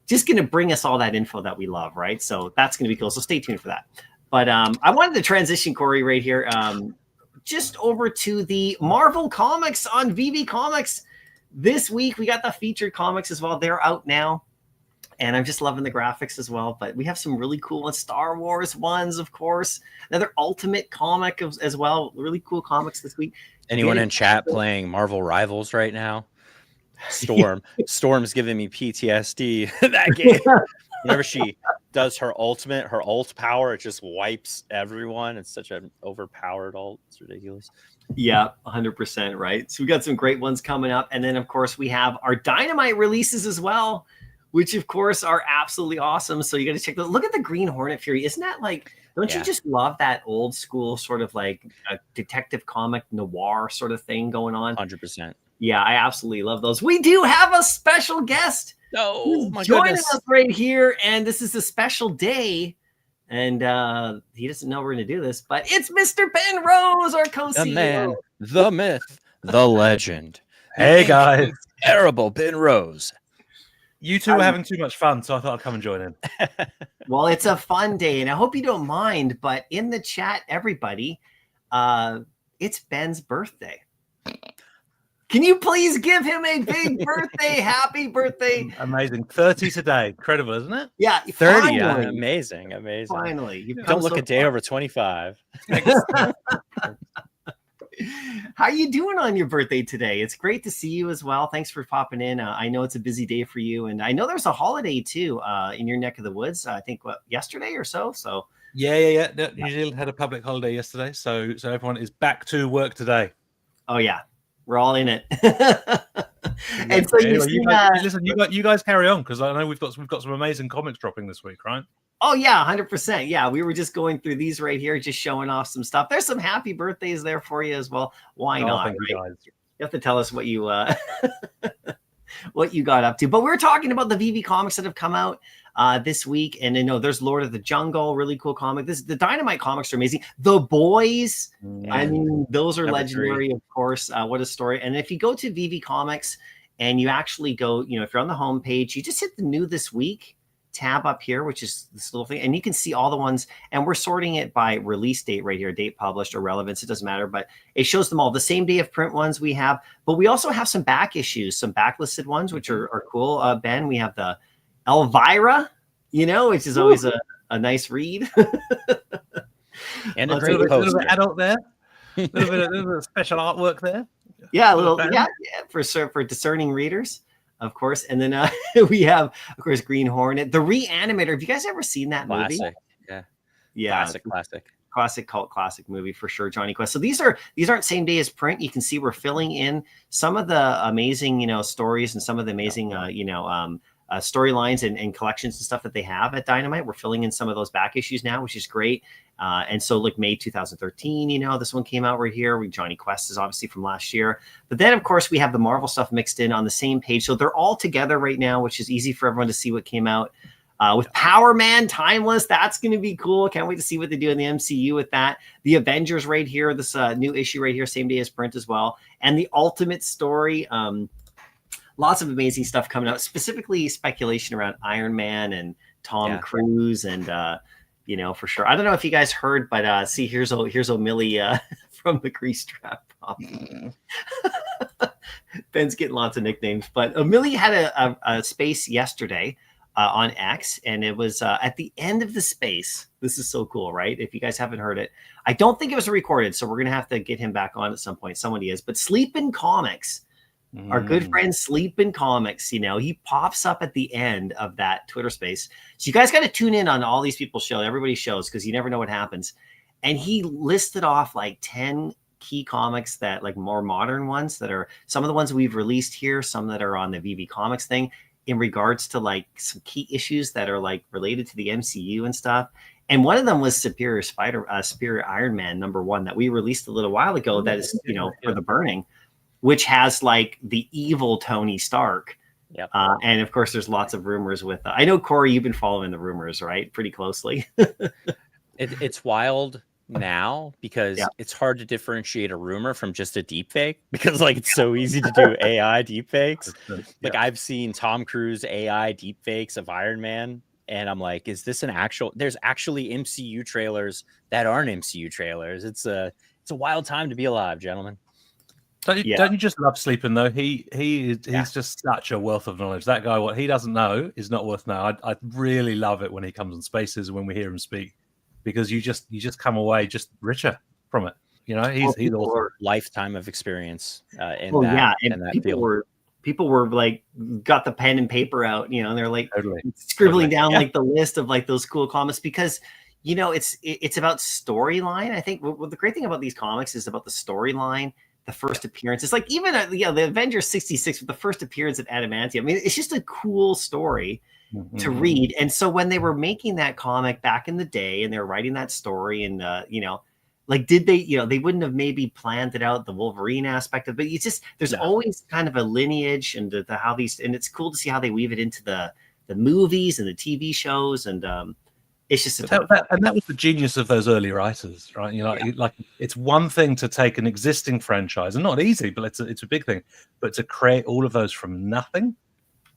just going to bring us all that info that we love, right? So that's going to be cool. So stay tuned for that. But I wanted to transition, Corey, right here. Just over to the Marvel comics on VeVe Comics. This week, we got the featured comics as well. They're out now. And I'm just loving the graphics as well. But we have some really cool ones. Star Wars ones, of course. Another Ultimate comic as well. Really cool comics this week. Anyone in chat playing Marvel Rivals right now? Storm. Storm's giving me PTSD. That game. Whenever she does her ultimate, her ult power, it just wipes everyone. It's such an overpowered ult. It's ridiculous. Yeah, 100%, right? So we got some great ones coming up. And then, of course, we have our Dynamite releases as well, which, of course, are absolutely awesome. So you got to check those. Look at the Green Hornet Fury. Isn't that like, don't you just love that old school sort of like a detective comic noir sort of thing going on? 100%. Yeah, I absolutely love those. We do have a special guest. Oh, my joining goodness. us right here, and this is a special day, and he doesn't know we're going to do this, but it's Mr. Ben Rose, our co-CEO. The man, the myth, the legend. Hey, guys. Terrible Ben Rose. You two are having too much fun, so I thought I'd come and join in. Well, it's a fun day, and I hope you don't mind, but in the chat, everybody, it's Ben's birthday. Can you please give him a big birthday? Happy birthday. Amazing. 30 today. Incredible, isn't it? Yeah. 30. Amazing. Finally. Don't look a day over 25. How you doing on your birthday today? It's great to see you as well. Thanks for popping in. I know it's a busy day for you. And I know there's a holiday too in your neck of the woods. I think yesterday or so. So Yeah. New Zealand had a public holiday yesterday. So everyone is back to work today. Oh, yeah. We're all in it. And so you guys carry on, because I know we've got some amazing comics dropping this week, right? Oh yeah, 100%. Yeah, we were just going through these right here, just showing off some stuff. There's some happy birthdays there for you as well. Why not? Thank you, right? guys. You have to tell us what you what you got up to. But we're talking about the VeVe comics that have come out this week, and I know there's Lord of the Jungle, really cool comic. The Dynamite comics are amazing. The Boys, I mean, those are legendary, of course. What a story! And if you go to VeVe Comics and you actually go, if you're on the homepage, you just hit the new this week, tab up here, which is this little thing, and you can see all the ones, and we're sorting it by release date right here, date published or relevance, it doesn't matter, but it shows them all. The same day of print ones we have, but we also have some back issues, some backlisted ones, which are cool. Ben, we have the Elvira, which is always a nice read. And a great poster. A little bit adult there. A little bit of special artwork there. Yeah, for discerning readers. Of course. And then we have, of course, Green Hornet, the Reanimator. Have you guys ever seen that movie? Yeah. Classic cult classic movie for sure, Johnny Quest. So these aren't same day as print. You can see we're filling in some of the amazing, stories and some of the amazing, storylines and collections and stuff that they have at Dynamite. We're filling in some of those back issues now, which is great. And so look, May 2013, this one came out right here. Johnny Quest is obviously from last year. But then, of course, we have the Marvel stuff mixed in on the same page. So they're all together right now, which is easy for everyone to see what came out. With Power Man Timeless, that's going to be cool. Can't wait to see what they do in the MCU with that. The Avengers right here, this new issue right here, same day as print as well. And the Ultimate Story. Lots of amazing stuff coming out, specifically speculation around Iron Man and Tom Cruise and for sure. I don't know if you guys heard, but see, here's O'Milly from the Grease Trap Pop. Ben's getting lots of nicknames, but O'Milly had a space yesterday on X, and it was at the end of the space. This is so cool, right? If you guys haven't heard it, I don't think it was recorded, so we're gonna have to get him back on at some point. Somebody is, but Sleepin' Comics. Our good friend Sleepin' Comics, he pops up at the end of that Twitter space. So you guys got to tune in on all these people's shows, everybody's shows, because you never know what happens. And he listed off like 10 key comics that like more modern ones that are some of the ones we've released here, some that are on the VeVe Comics thing in regards to like some key issues that are like related to the MCU and stuff. And one of them was Superior Iron Man #1 that we released a little while ago. That is, for the burning, which has like the evil Tony Stark. Yep. And of course, there's lots of rumors with, I know, Corey, you've been following the rumors, right? Pretty closely. It's wild now because it's hard to differentiate a rumor from just a deep fake because like it's so easy to do AI deep fakes. Like I've seen Tom Cruise AI deep fakes of Iron Man. And I'm like, is this there's actually MCU trailers that aren't MCU trailers. It's a wild time to be alive, gentlemen. Don't you just love Sleeping though? He's just such a wealth of knowledge. That guy, what he doesn't know is not worth knowing. I really love it when he comes on Spaces and when we hear him speak, because you just come away just richer from it. He's awesome. Lifetime of experience in that field. People were like, got the pen and paper out, and they're like scribbling down like the list of like those cool comics because it's about storyline. I think the great thing about these comics is about the storyline. The first appearance. It's like even the Avengers 66 with the first appearance of Adamantium. I mean, it's just a cool story to read. And so when they were making that comic back in the day and they were writing that story and, like, did they, they wouldn't have maybe planned it out, the Wolverine aspect of it. It's just, there's always kind of a lineage and the how these, and it's cool to see how they weave it into the movies and the TV shows. And, it's just that was the genius of those early writers, right? Like it's one thing to take an existing franchise, and not easy, but it's a big thing. But to create all of those from nothing,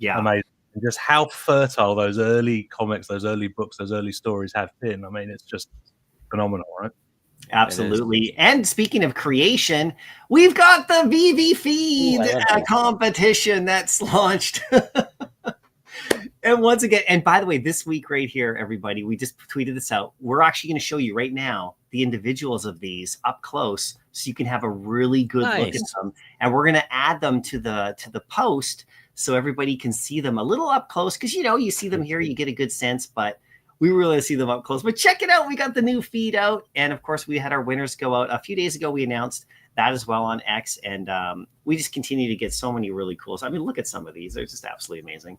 amazing. And just how fertile those early comics, those early books, those early stories have been. I mean, it's just phenomenal, right? Absolutely. And speaking of creation, we've got the VeVe Feed competition that's launched. And once again, and by the way, this week right here, everybody, we just tweeted this out. We're actually going to show you right now the individuals of these up close, so you can have a really good look at them. And we're going to add them to the post so everybody can see them a little up close. Because you see them here, you get a good sense, but we really see them up close. But check it out, we got the new feed out, and of course, we had our winners go out a few days ago. We announced that as well on X, and we just continue to get so many really cool. I mean, look at some of these; they're just absolutely amazing.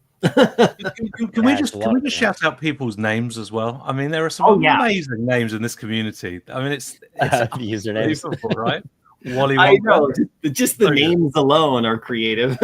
Can we just shout out people's names as well? I mean, there are some amazing names in this community. I mean, it's the usernames, right? Wally I know, just the names alone are creative.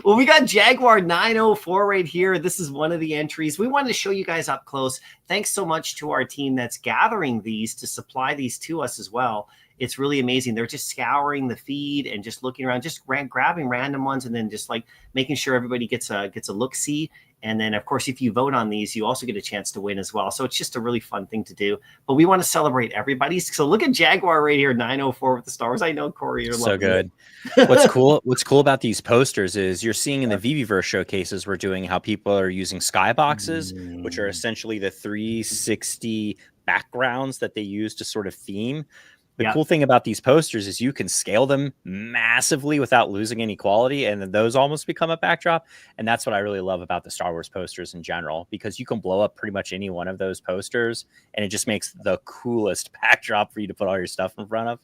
Well, we got Jaguar 904 right here. This is one of the entries. We wanted to show you guys up close. Thanks so much to our team that's gathering these to supply these to us as well. It's really amazing. They're just scouring the feed and just looking around, just grabbing random ones, and then just like making sure everybody gets a look-see. And then, of course, if you vote on these, you also get a chance to win as well. So it's just a really fun thing to do. But we want to celebrate everybody. So look at Jaguar right here, 904 with the stars. I know, Corey, you're so good. What's cool about these posters is you're seeing in the VeVeVerse showcases we're doing how people are using skyboxes, which are essentially the 360 backgrounds that they use to sort of theme. The cool thing about these posters is you can scale them massively without losing any quality, and then those almost become a backdrop. And that's what I really love about the Star Wars posters in general, because you can blow up pretty much any one of those posters, and it just makes the coolest backdrop for you to put all your stuff in front of.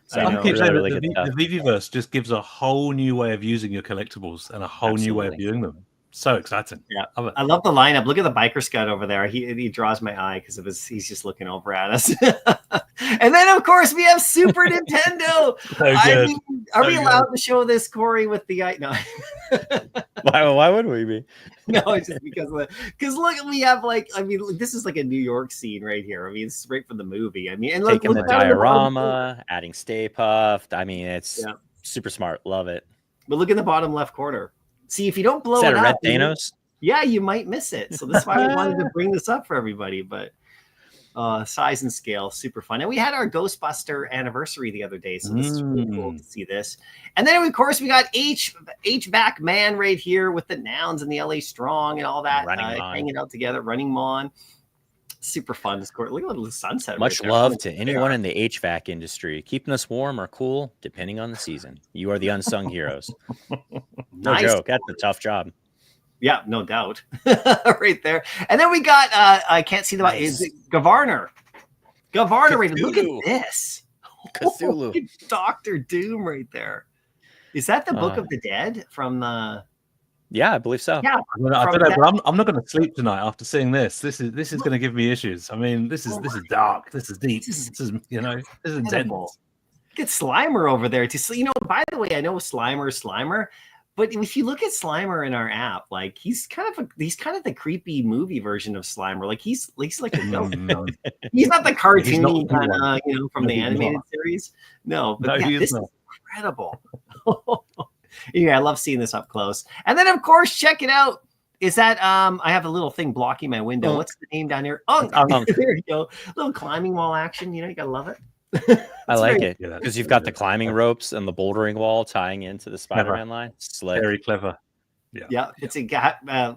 So I keep saying the VeVeVerse just gives a whole new way of using your collectibles and a whole new way of viewing them. So exciting. Yeah, I love the lineup. Look at the biker scout over there. He draws my eye because of he's just looking over at us. And then, of course, we have Super Nintendo. I mean, are we allowed to show this, Corey, with the eye? No. Why would we be? No, it's just because look, we have this is like a New York scene right here. I mean, it's straight from the movie. I mean, and look, taking the diorama, adding Stay Puft. I mean, it's super smart. Love it. But look in the bottom left corner. See, if you don't blow it up, Red Thanos? You might miss it. So that's why we wanted to bring this up for everybody. But size and scale, super fun. And we had our Ghostbuster anniversary the other day, so this is really cool to see this. And then, of course, we got H-back man right here with the nouns and the LA Strong and all that hanging out together, running Mon. Super fun. Look at the sunset. Much love to anyone in the HVAC industry, keeping us warm or cool, depending on the season. You are the unsung heroes. No joke. That's a tough job. Yeah, no doubt. Right there. And then we got, I can't see the, is it Gavarner? Gavarner, right? Look at this. Cthulhu. Look at Dr. Doom right there. Is that the Book of the Dead from the... Yeah, I believe so. Yeah, I don't know, but I'm not going to sleep tonight after seeing this. This is going to give me issues. I mean, this is dark. This is deep. This is intense. Get Slimer over there to by the way, I know Slimer, but if you look at Slimer in our app, like he's kind of the creepy movie version of Slimer. Like he's like a he's not the cartoony kind of from the animated series. No, but this is incredible. Yeah, I love seeing this up close. And then, of course, check it out. Is that I have a little thing blocking my window. What's the name down here? There you go. Little climbing wall action. You gotta love it. I like it because you've got the climbing ropes and the bouldering wall tying into the Spider-Man line. Slick. Very clever. Yeah. It's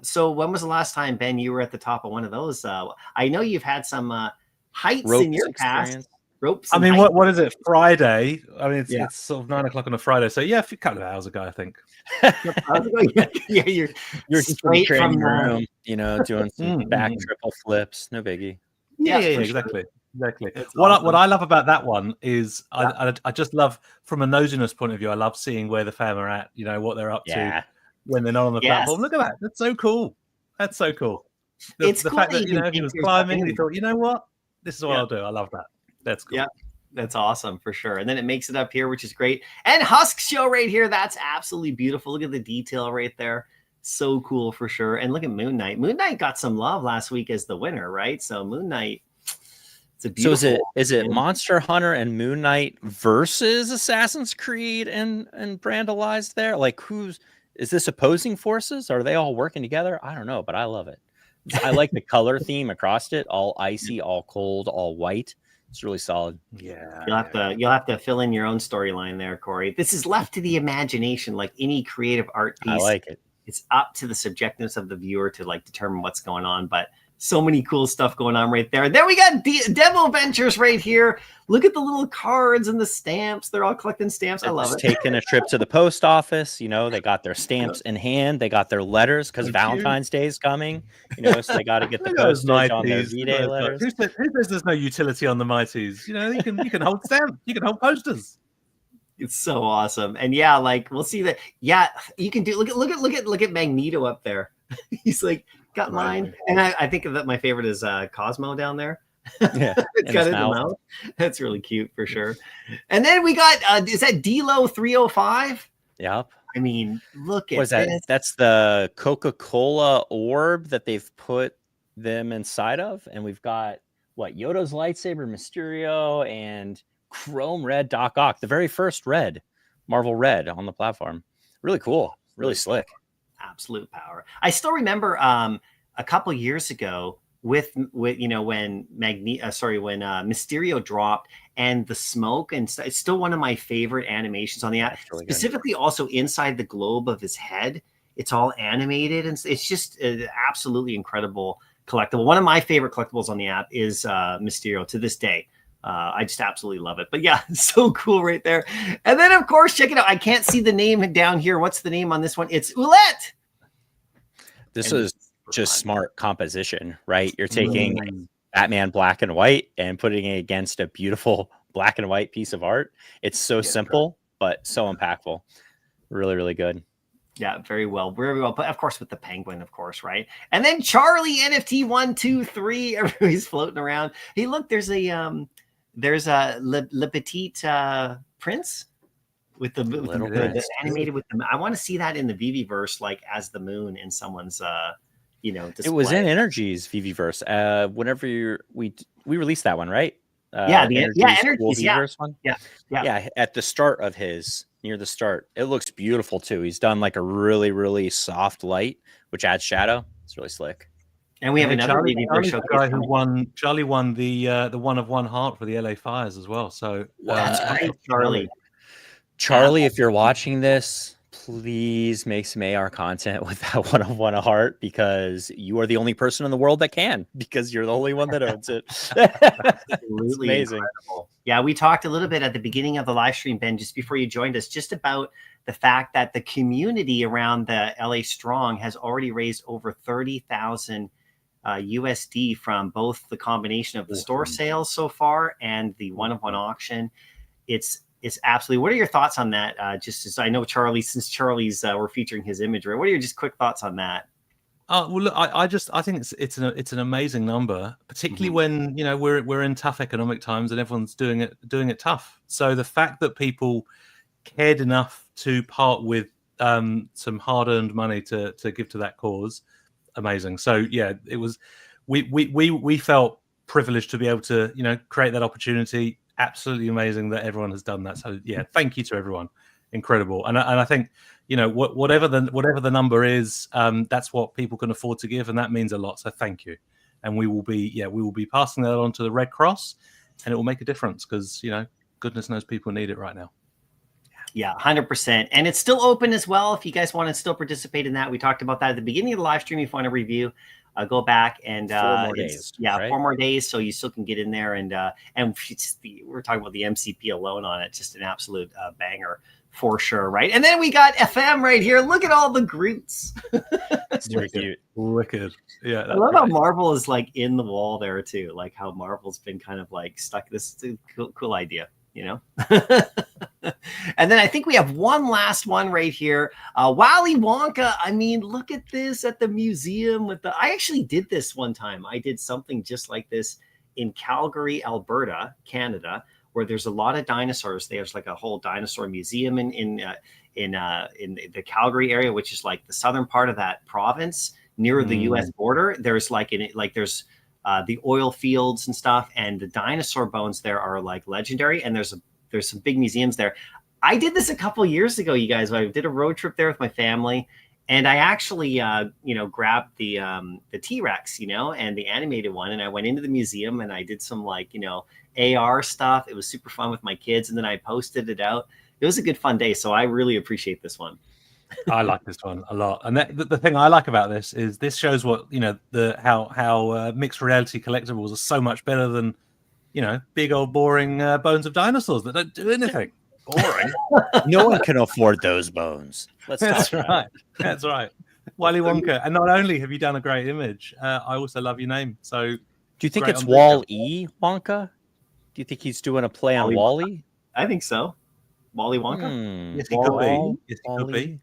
so when was the last time, Ben, you were at the top of one of those? I know you've had some heights in your past. I mean, what is it? Friday. I mean, it's sort of 9 o'clock on a Friday. So a couple of hours ago, I think. You're straight from the room, doing some back triple flips. No biggie. Yeah, exactly. What I love about that one is I just love, from a nosiness point of view, I love seeing where the fam are at. What they're up to when they're not on the platform. Look at that. That's so cool. That's so cool. The fact that he was climbing, he thought, you know what, this is what I'll do. I love that. That's cool. Yeah, that's awesome for sure. And then it makes it up here, which is great. And Husk Show right here. That's absolutely beautiful. Look at the detail right there. So cool for sure. And look at Moon Knight. Moon Knight got some love last week as the winner, right? So Moon Knight, it's a beautiful. So is it Monster Hunter and Moon Knight versus Assassin's Creed and Brandalised there? Like is this opposing forces? Are they all working together? I don't know, but I love it. I like the color theme across it. All icy, all cold, all white. It's really solid. Yeah, you'll have to fill in your own storyline there, Corey. This is left to the imagination, like any creative art piece. I like it. It's up to the subjectiveness of the viewer to determine what's going on. But so many cool stuff going on right there. Then we got Demo Ventures right here. Look at the little cards and the stamps. They're all collecting stamps. I love it. Taking a trip to the post office. They got their stamps in hand. They got their letters because Valentine's Day is coming. So they got to get the postage on their V-Day letters. Who says there's no utility on the Mighties? You can hold stamps. You can hold posters. It's so awesome. And we'll see that. Yeah, you can do. Look at Magneto up there. He's like, got mine. And I think that my favorite is Cosmo down there. Yeah, it's got it in the mouth. That's really cute for sure. And then we got is that D-Lo 305? Yep. I mean, look at what is that? This. That's the Coca-Cola orb that they've put them inside of, and we've got Yoda's lightsaber, Mysterio, and chrome red Doc Ock, the very first red, Marvel red on the platform. Really cool. Really slick. Absolute power. I still remember a couple years ago with you know when Mysterio dropped and the smoke, and it's still one of my favorite animations on the app. Really specifically, also inside the globe of his head, it's all animated, and it's just an absolutely incredible collectible. One of my favorite collectibles on the app is Mysterio to this day. I just absolutely love it. But yeah, so cool right there. And then of course, check it out. I can't see the name down here. What's the name on this one? It's Oulette. This is just smart composition, right? You're taking Batman black and white and putting it against a beautiful black and white piece of art. It's so simple, but so impactful. Really, really good. Yeah, very well. But of course, with the penguin, of course, right? And then Charlie NFT 1, 2, 3. Everybody's floating around. Hey, look, there's a Le Petit Prince with the animated with them. I want to see that in the VeVeVerse, like as the moon in someone's display. It was in Energies VeVeVerse. Whenever we released that one, right? Energies VeVeVerse one. Yeah. At the start of near the start, it looks beautiful too. He's done like a really, really soft light, which adds shadow. It's really slick. And we have another VeVeVerse showcase guy who won. Charlie won the one of one heart for the LA Fires as well. So that's great, Charlie. Charlie, if you're watching this, please make some AR content with that one of one heart, because you are the only person in the world that can, because you're the only one that owns it. It's amazing. Incredible. Yeah, we talked a little bit at the beginning of the live stream, Ben, just before you joined us, just about the fact that the community around the LA Strong has already raised over 30,000 USD from both the combination of the store sales so far and the one-of-one auction. It's absolutely. What are your thoughts on that? Just as I know Charlie, since Charlie's we're featuring his imagery. What are your just quick thoughts on that? Well, look, I think it's an amazing number, particularly when we're in tough economic times and everyone's doing it tough. So the fact that people cared enough to part with some hard-earned money to give to that cause, amazing. So yeah, it was. We felt privileged to be able to create that opportunity. Absolutely amazing that everyone has done that. So yeah, thank you to everyone. Incredible. And I think whatever the number is, that's what people can afford to give, and that means a lot. So thank you. And we will be passing that on to the Red Cross, and it will make a difference because goodness knows people need it right now. Yeah, 100%. And it's still open as well if you guys want to still participate in that. We talked about that at the beginning of the live stream. If you want to review, go back and 4 more days. Yeah, right? 4 more days, so you still can get in there. And we're talking about the MCP alone on it, just an absolute banger for sure, right? And then we got FM right here. Look at all the Groots. That's very cute. Wicked. Yeah, I love how Marvel is like in the wall there too. Like how Marvel's been kind of like stuck. This is a cool idea. And then I think we have one last one right here. Wally Wonka. I mean, look at this at the museum I actually did this one time. I did something just like this in Calgary, Alberta, Canada, where there's a lot of dinosaurs. There's like a whole dinosaur museum in the Calgary area, which is like the southern part of that province near the U.S. border. There's there's the oil fields and stuff, and the dinosaur bones there are like legendary. And there's some big museums there. I did this a couple years ago, you guys. I did a road trip there with my family, and I actually, grabbed the T-Rex, and the animated one, and I went into the museum and I did some AR stuff. It was super fun with my kids, and then I posted it out. It was a good fun day, so I really appreciate this one. I like this one a lot, and the thing I like about this is this shows what how mixed reality collectibles are so much better than big old boring bones of dinosaurs that don't do anything. Boring. No one can afford those bones. That's right. That's right. Wally Wonka, and not only have you done a great image, I also love your name. So, do you think it's Wall-E Wonka? Do you think he's doing a play on Wall-E? I think so. Wally Wonka. Yes, he could be. Yes, he could be.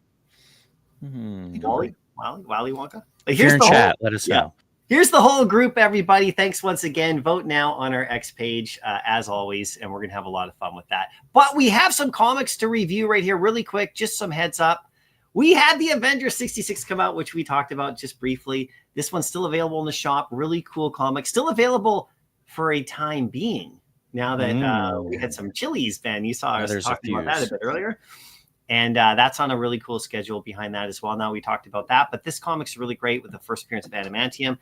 Wally Wonka. If you're in chat, let us know. Here's the whole group, everybody. Thanks once again. Vote now on our X page, as always, and we're going to have a lot of fun with that. But we have some comics to review right here really quick. Just some heads up. We had the Avengers 66 come out, which we talked about just briefly. This one's still available in the shop. Really cool comic. Still available for a time being. Now that we had some Chili's, Ben, you saw us talking about that a bit earlier. And that's on a really cool schedule behind that as well. Now we talked about that, but this comic's really great with the first appearance of Adamantium.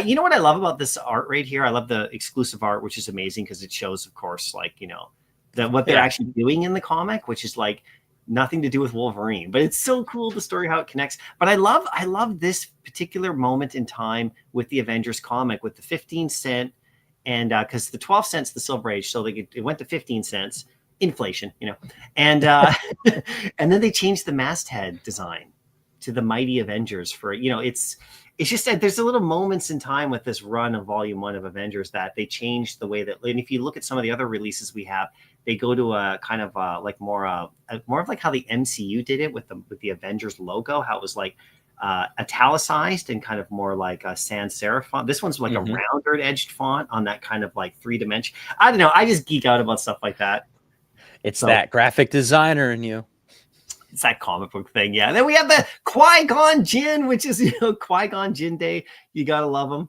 You know what I love about this art right here? I love the exclusive art, which is amazing because it shows, of course, like, you know, what they're actually doing in the comic, which is like nothing to do with Wolverine, but it's so cool, the story, how it connects. But I love this particular moment in time with the Avengers comic with the 15 cent and because the 12 cents, the Silver Age, so it went to 15 cents. Inflation, you know, and and then they changed the masthead design to the Mighty Avengers for, you know, it's just that there's a little moments in time with this run of Volume 1 of Avengers that they changed the way that, and if you look at some of the other releases we have, they go to a kind of like more of like how the MCU did it with the Avengers logo, how it was like italicized and kind of more like a sans serif font. This one's like a rounder edged font on that kind of like 3-dimension. I don't know. I just geek out about stuff like that. It's that graphic designer in you. It's that comic book thing, yeah. And then we have the Qui-Gon Jinn, which is, you know, Qui-Gon Jinn Day. You gotta love them.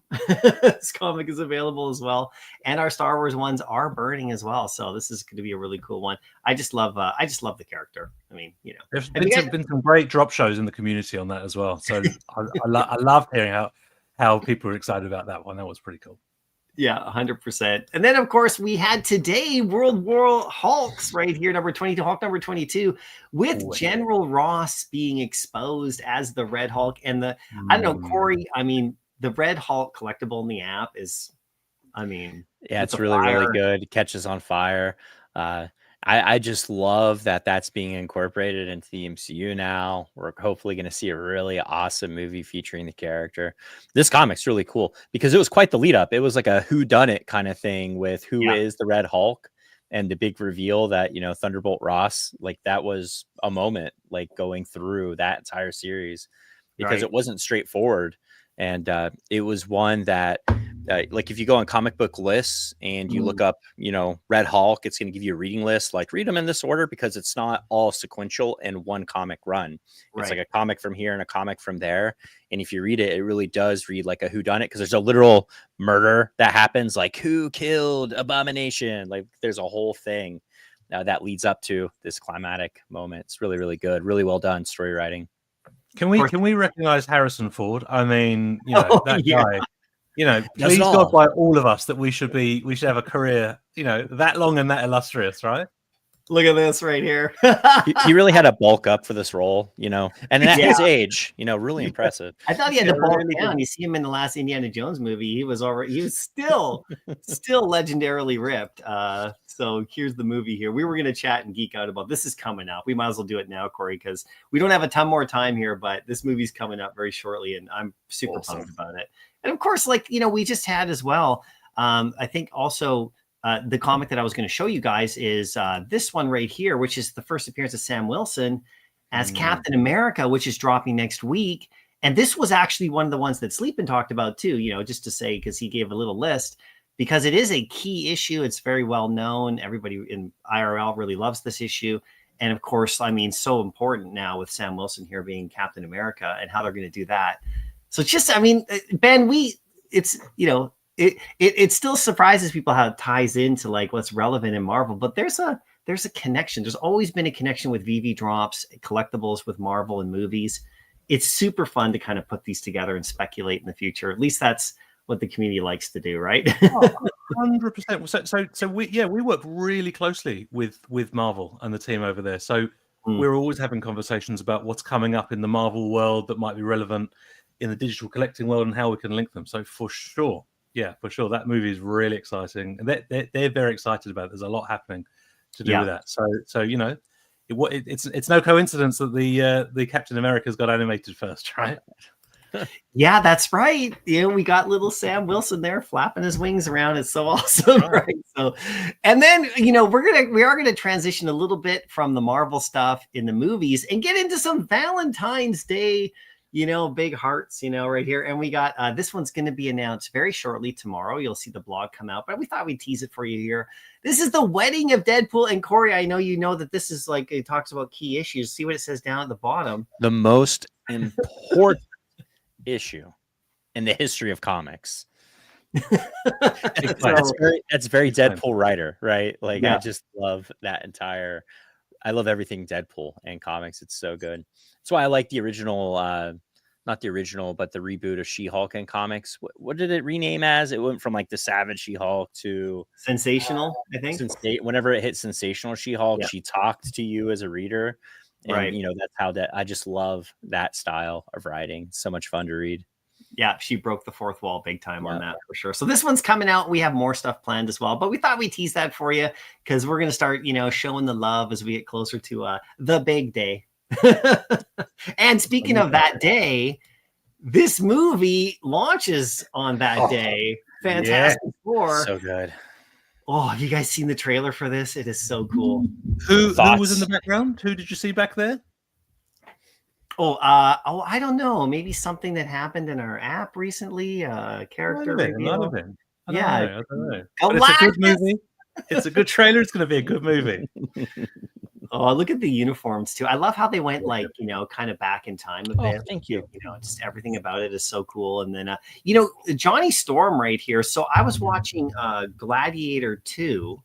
This comic is available as well, and our Star Wars ones are burning as well. So this is going to be a really cool one. I just love the character. I mean, you know, there's been some great drop shows in the community on that as well. So I love hearing how people are excited about that one. That was pretty cool. Yeah, 100%. And then, of course, we had today World War Hulks right here, number 22, Hulk number 22, with General Ross being exposed as the Red Hulk. And I don't know, Corey, I mean, the Red Hulk collectible in the app is, I mean. Yeah, it's really, really good. It catches on fire. I just love that that's being incorporated into the MCU now. We're hopefully going to see a really awesome movie featuring the character. This comic's really cool because it was quite the lead up. It was like a whodunit kind of thing with who is the Red Hulk and the big reveal that, you know, Thunderbolt Ross, like that was a moment like going through that entire series because it wasn't straightforward. And it was one that like if you go on comic book lists and you look up, you know, Red Hulk, it's going to give you a reading list, like read them in this order because it's not all sequential in one comic run. It's like a comic from here and a comic from there. And if you read it, it really does read like a whodunit because there's a literal murder that happens, like who killed Abomination? Like there's a whole thing that leads up to this climatic moment. It's really, really good. Really well done story writing. Can we recognize Harrison Ford? I mean, you know, that guy. You know, please God by all of us that we should have a career, you know, that long and that illustrious, right? Look at this right here. he really had to bulk up for this role, you know, and at his age, you know, really impressive. I thought he had to bulk down. You see him in the last Indiana Jones movie. He was still legendarily ripped. So here's the movie here. We were going to chat and geek out about this is coming up. We might as well do it now, Corey, because we don't have a ton more time here, but this movie's coming up very shortly and I'm super pumped about it. And of course, like, you know, we just had as well. I think also the comic that I was going to show you guys is this one right here, which is the first appearance of Sam Wilson as Captain America, which is dropping next week. And this was actually one of the ones that Sleepin talked about too, you know, just to say, because he gave a little list, because it is a key issue. It's very well known. Everybody in IRL really loves this issue. And of course, I mean, so important now with Sam Wilson here being Captain America and how they're going to do that. So just, I mean, Ben, it's, you know, it still surprises people how it ties into like what's relevant in Marvel, but there's a connection. There's always been a connection with VeVe drops, collectibles with Marvel and movies. It's super fun to kind of put these together and speculate in the future. At least that's what the community likes to do, right? 100%. So we work really closely with Marvel and the team over there. So we're always having conversations about what's coming up in the Marvel world that might be relevant in the digital collecting world and how we can link them. So for sure, that movie is really exciting. And they're very excited about it. There's a lot happening to do with that. So you know, it's no coincidence that the Captain America's got animated first, right? Yeah, that's right. You know, we got little Sam Wilson there flapping his wings around. It's so awesome, right? So, and then, you know, we are gonna transition a little bit from the Marvel stuff in the movies and get into some Valentine's Day, you know, big hearts, you know, right here. And we got this one's going to be announced very shortly tomorrow. You'll see the blog come out, but we thought we'd tease it for you here. This is the wedding of Deadpool. And Corey, I know you know that this is like, it talks about key issues. See what it says down at the bottom. The most important issue in the history of comics. That's very Deadpool writer, right? Like Yeah. I just love that entire. I love everything Deadpool and comics. It's so good. That's why I like the original, not the original, but the reboot of She-Hulk in comics. What did it rename as? It went from like the Savage She-Hulk to Sensational, I think. Whenever it hit Sensational She-Hulk, Yeah. she talked to you as a reader. And, Right. you know, that's how that I just love that style of writing. So much fun to read. Yeah, she broke the fourth wall big time on that for sure. So this one's coming out. We have more stuff planned as well, but we thought we'd tease that for you because we're going to start, you know, showing the love as we get closer to the big day. And speaking of that day, this movie launches on that day. Fantastic Four. So good. Oh, have you guys seen the trailer for this? It is so cool. Who was in the background? Who did you see back there? I don't know. Maybe something that happened in our app recently. Character reveal. Yeah, I don't know. But it's a good movie. It's a good trailer. It's going to be a good movie. Oh, look at the uniforms too. I love how they went like, you know, kind of back in time a bit. Thank you. You know, just everything about it is so cool. And then, you know, Johnny Storm right here. So I was watching Gladiator 2,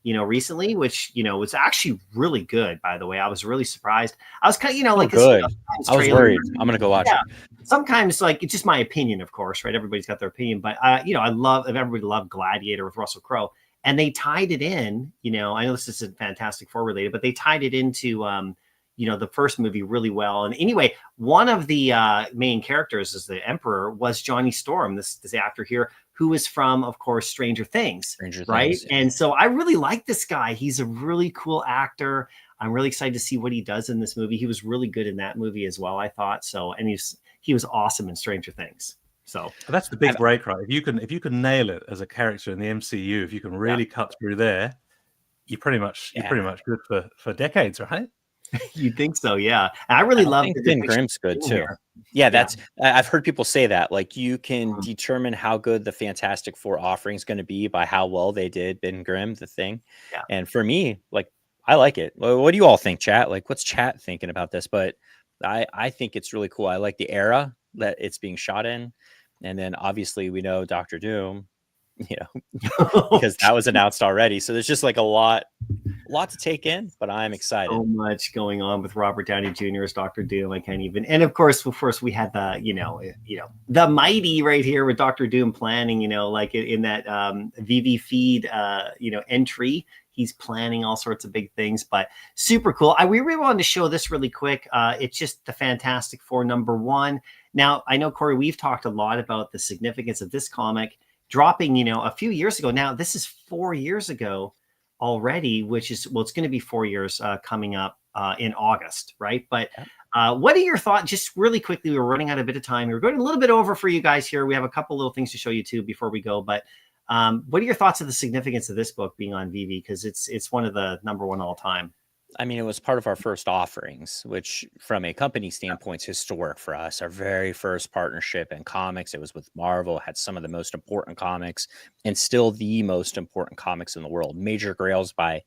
you know, recently, which, you know, was actually really good, by the way. I was really surprised. I was kind of, you know, like, good. I was worried. I'm going to go watch it. Sometimes, like, it's just my opinion, of course, right? Everybody's got their opinion. But, you know, everybody loved Gladiator with Russell Crowe. And they tied it in, you know, I know this isn't Fantastic Four related, but they tied it into, you know, the first movie really well. And anyway, one of the main characters as the Emperor was Johnny Storm, this actor here, who is from, of course, Stranger Things, right? And so I really like this guy. He's a really cool actor. I'm really excited to see what he does in this movie. He was really good in that movie as well, I thought. So, and he was awesome in Stranger Things. So that's the big break, right? If you can nail it as a character in the MCU, if you can really cut through there, you're pretty much good for decades, right? You'd think so, yeah. And I really love Ben Grimm's good too. Yeah, I've heard people say that. Like, you can determine how good the Fantastic Four offering is going to be by how well they did Ben Grimm, the Thing. Yeah. And for me, like, I like it. What do you all think, chat? Like, what's chat thinking about this? But I think it's really cool. I like the era that it's being shot in. And then obviously we know Dr. Doom, you know, because that was announced already. So there's just like a lot to take in, but I'm excited. So much going on with Robert Downey Jr. as Dr. Doom. I can't even. And of course, we had the, you know, the mighty right here with Dr. Doom planning, you know, like in that VeVe feed, you know, entry. He's planning all sorts of big things, but super cool. We really wanted to show this really quick. It's just the Fantastic Four #1. Now, I know, Corey, we've talked a lot about the significance of this comic dropping, you know, a few years ago. Now, this is 4 years ago already, which is, well, it's going to be 4 years coming up in August, right? But what are your thoughts? Just really quickly, we're running out a bit of time. We're going a little bit over for you guys here. We have a couple little things to show you too before we go. But what are your thoughts of the significance of this book being on VeVe? Because it's one of the #1 all time. I mean, it was part of our first offerings, which from a company standpoint is historic for us. Our very first partnership in comics, it was with Marvel, had some of the most important comics and still the most important comics in the world. Major grails by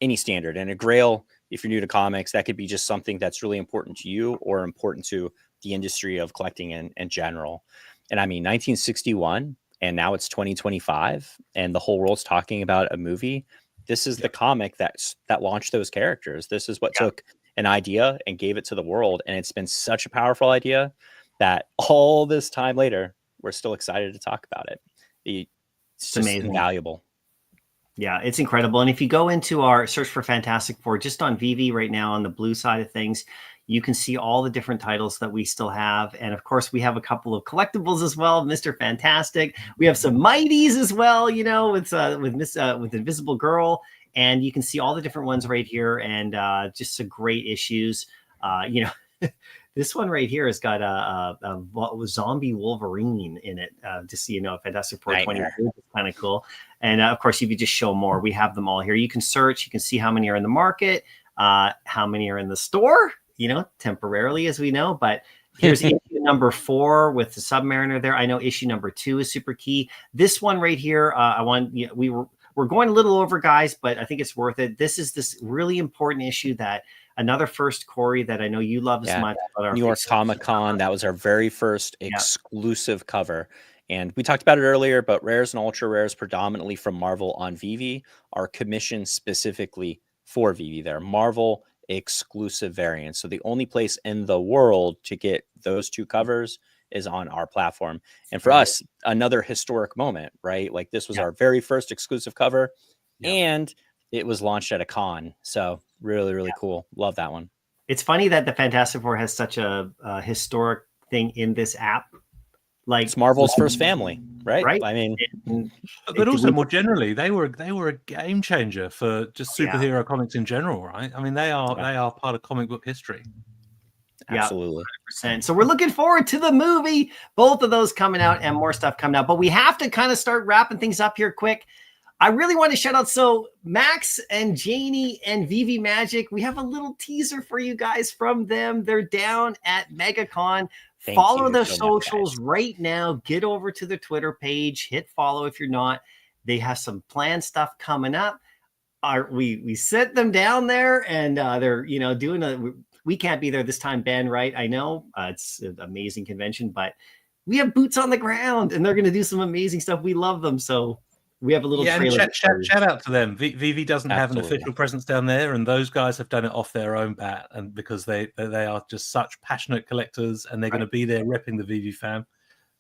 any standard. And a grail, if you're new to comics, that could be just something that's really important to you or important to the industry of collecting in general. And I mean, 1961, and now it's 2025, and the whole world's talking about a movie. This is the comic that launched those characters. This is what took an idea and gave it to the world. And it's been such a powerful idea that all this time later, we're still excited to talk about it. It's just amazing. Invaluable. Yeah, it's incredible. And if you go into our search for Fantastic Four, just on VeVe right now on the blue side of things, you can see all the different titles that we still have. And of course, we have a couple of collectibles as well. Mr. Fantastic. We have some Mighties as well, you know, with Invisible Girl. And you can see all the different ones right here and just some great issues. You know, this one right here has got a zombie Wolverine in it. Just so you know, Fantastic Four 20 is kind of cool. And of course, if you just show more, we have them all here. You can search. You can see how many are in the market, how many are in the store, you know, temporarily, as we know. But here's issue #4 with the Submariner there. I know issue #2 is super key. This one right here, we're going a little over, guys, but I think it's worth it. This is this really important issue that another first, Corey, that I know you love as much. New York Comic Con. That was our very first exclusive cover. And we talked about it earlier, but rares and ultra rares predominantly from Marvel on VeVe are commissioned specifically for VeVe. They're Marvel exclusive variants. So the only place in the world to get those 2 covers is on our platform. And for us, another historic moment, right? Like this was our very first exclusive cover and it was launched at a con. So really, really cool. Love that one. It's funny that the Fantastic Four has such a historic thing in this app. Like it's Marvel's first family, right? Right. I mean, but also more generally, they were a game changer for just superhero comics in general, right? I mean, they are part of comic book history. Absolutely. 100%. So we're looking forward to the movie, both of those coming out and more stuff coming out. But we have to kind of start wrapping things up here quick. I really want to shout out. So Max and Janie and VeVe Magic, we have a little teaser for you guys from them. They're down at Megacon. Follow their socials right now. Get over to their Twitter page. Hit follow if you're not. They have some planned stuff coming up. We sent them down there, and they're doing a. We can't be there this time, Ben. Right? I know it's an amazing convention, but we have boots on the ground, and they're going to do some amazing stuff. We love them, so we have a little trailer. Shout out to them. VeVe doesn't have an official presence down there, and those guys have done it off their own bat, and because they are just such passionate collectors, and they're going to be there repping the VeVe fam.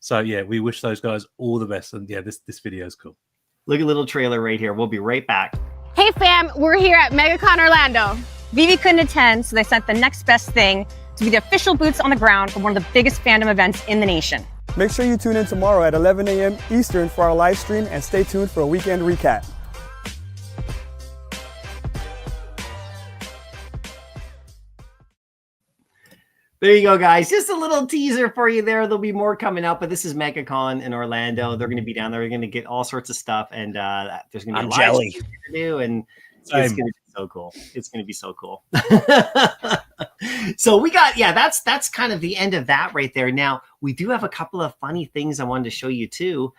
So yeah, we wish those guys all the best, and yeah, this video is cool. Look at a little trailer right here. We'll be right back. Hey fam, we're here at Megacon Orlando. VeVe couldn't attend, so they sent the next best thing to be the official boots on the ground for one of the biggest fandom events in the nation. Make sure you tune in tomorrow at 11 a.m. Eastern for our live stream, and stay tuned for a weekend recap. There you go, guys. Just a little teaser for you there. There'll be more coming out, but this is MegaCon in Orlando. They're going to be down there. We're going to get all sorts of stuff, and there's going to be a lot to do, and it's going to be so cool. It's going to be so cool. So we got, that's kind of the end of that right there. Now, we do have a couple of funny things I wanted to show you too.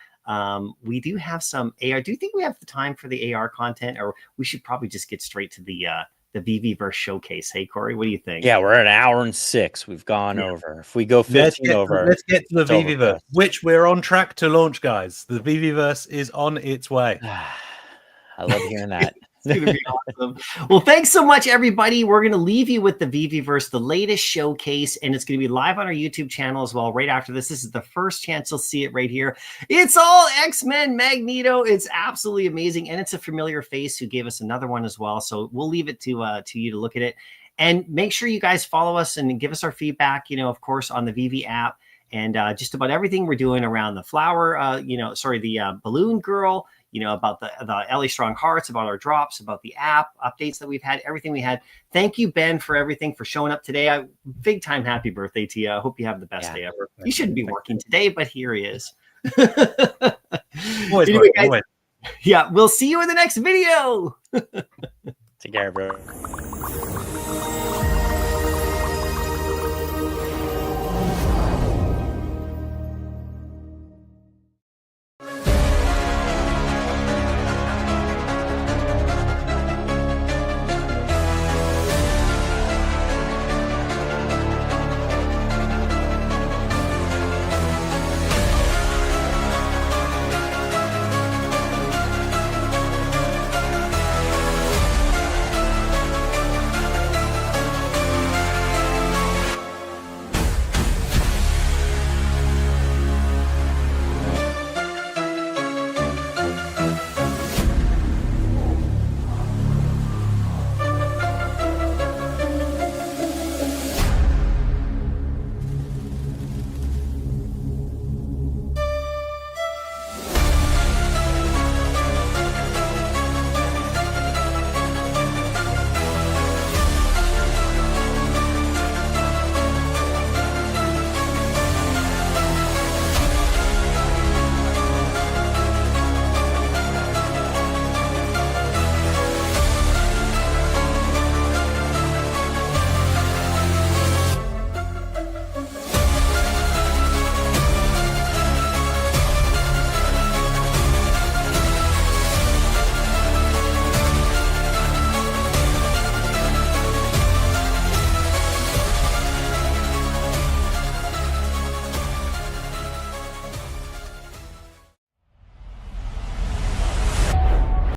We do have some AR. Do you think we have the time for the AR content, or we should probably just get straight to the VeVeVerse showcase? Hey, Corey, what do you think? Yeah, we're at 1 hour and 6. We've gone over. If we go 15 over, let's get to the VeVeVerse, which we're on track to launch, guys. The VeVeVerse is on its way. I love hearing that. It's going to be awesome. Well, thanks so much, everybody. We're going to leave you with the VeVeVerse, the latest showcase, and it's going to be live on our YouTube channel as well right after this. This is the first chance you'll see it right here. It's all X-Men Magneto. It's absolutely amazing, and it's a familiar face who gave us another one as well. So we'll leave it to you to look at it. And make sure you guys follow us and give us our feedback, of course, on the VeVe app, and just about everything we're doing around the flower, the balloon girl, about the LA Strong Hearts, about our drops, about the app updates that we've had, everything we had. Thank you, Ben, for everything, for showing up today. Big time happy birthday to you. I hope you have the best day ever. You shouldn't be working today, but here he is. Anyway, guys, yeah, we'll see you in the next video. Take care, bro.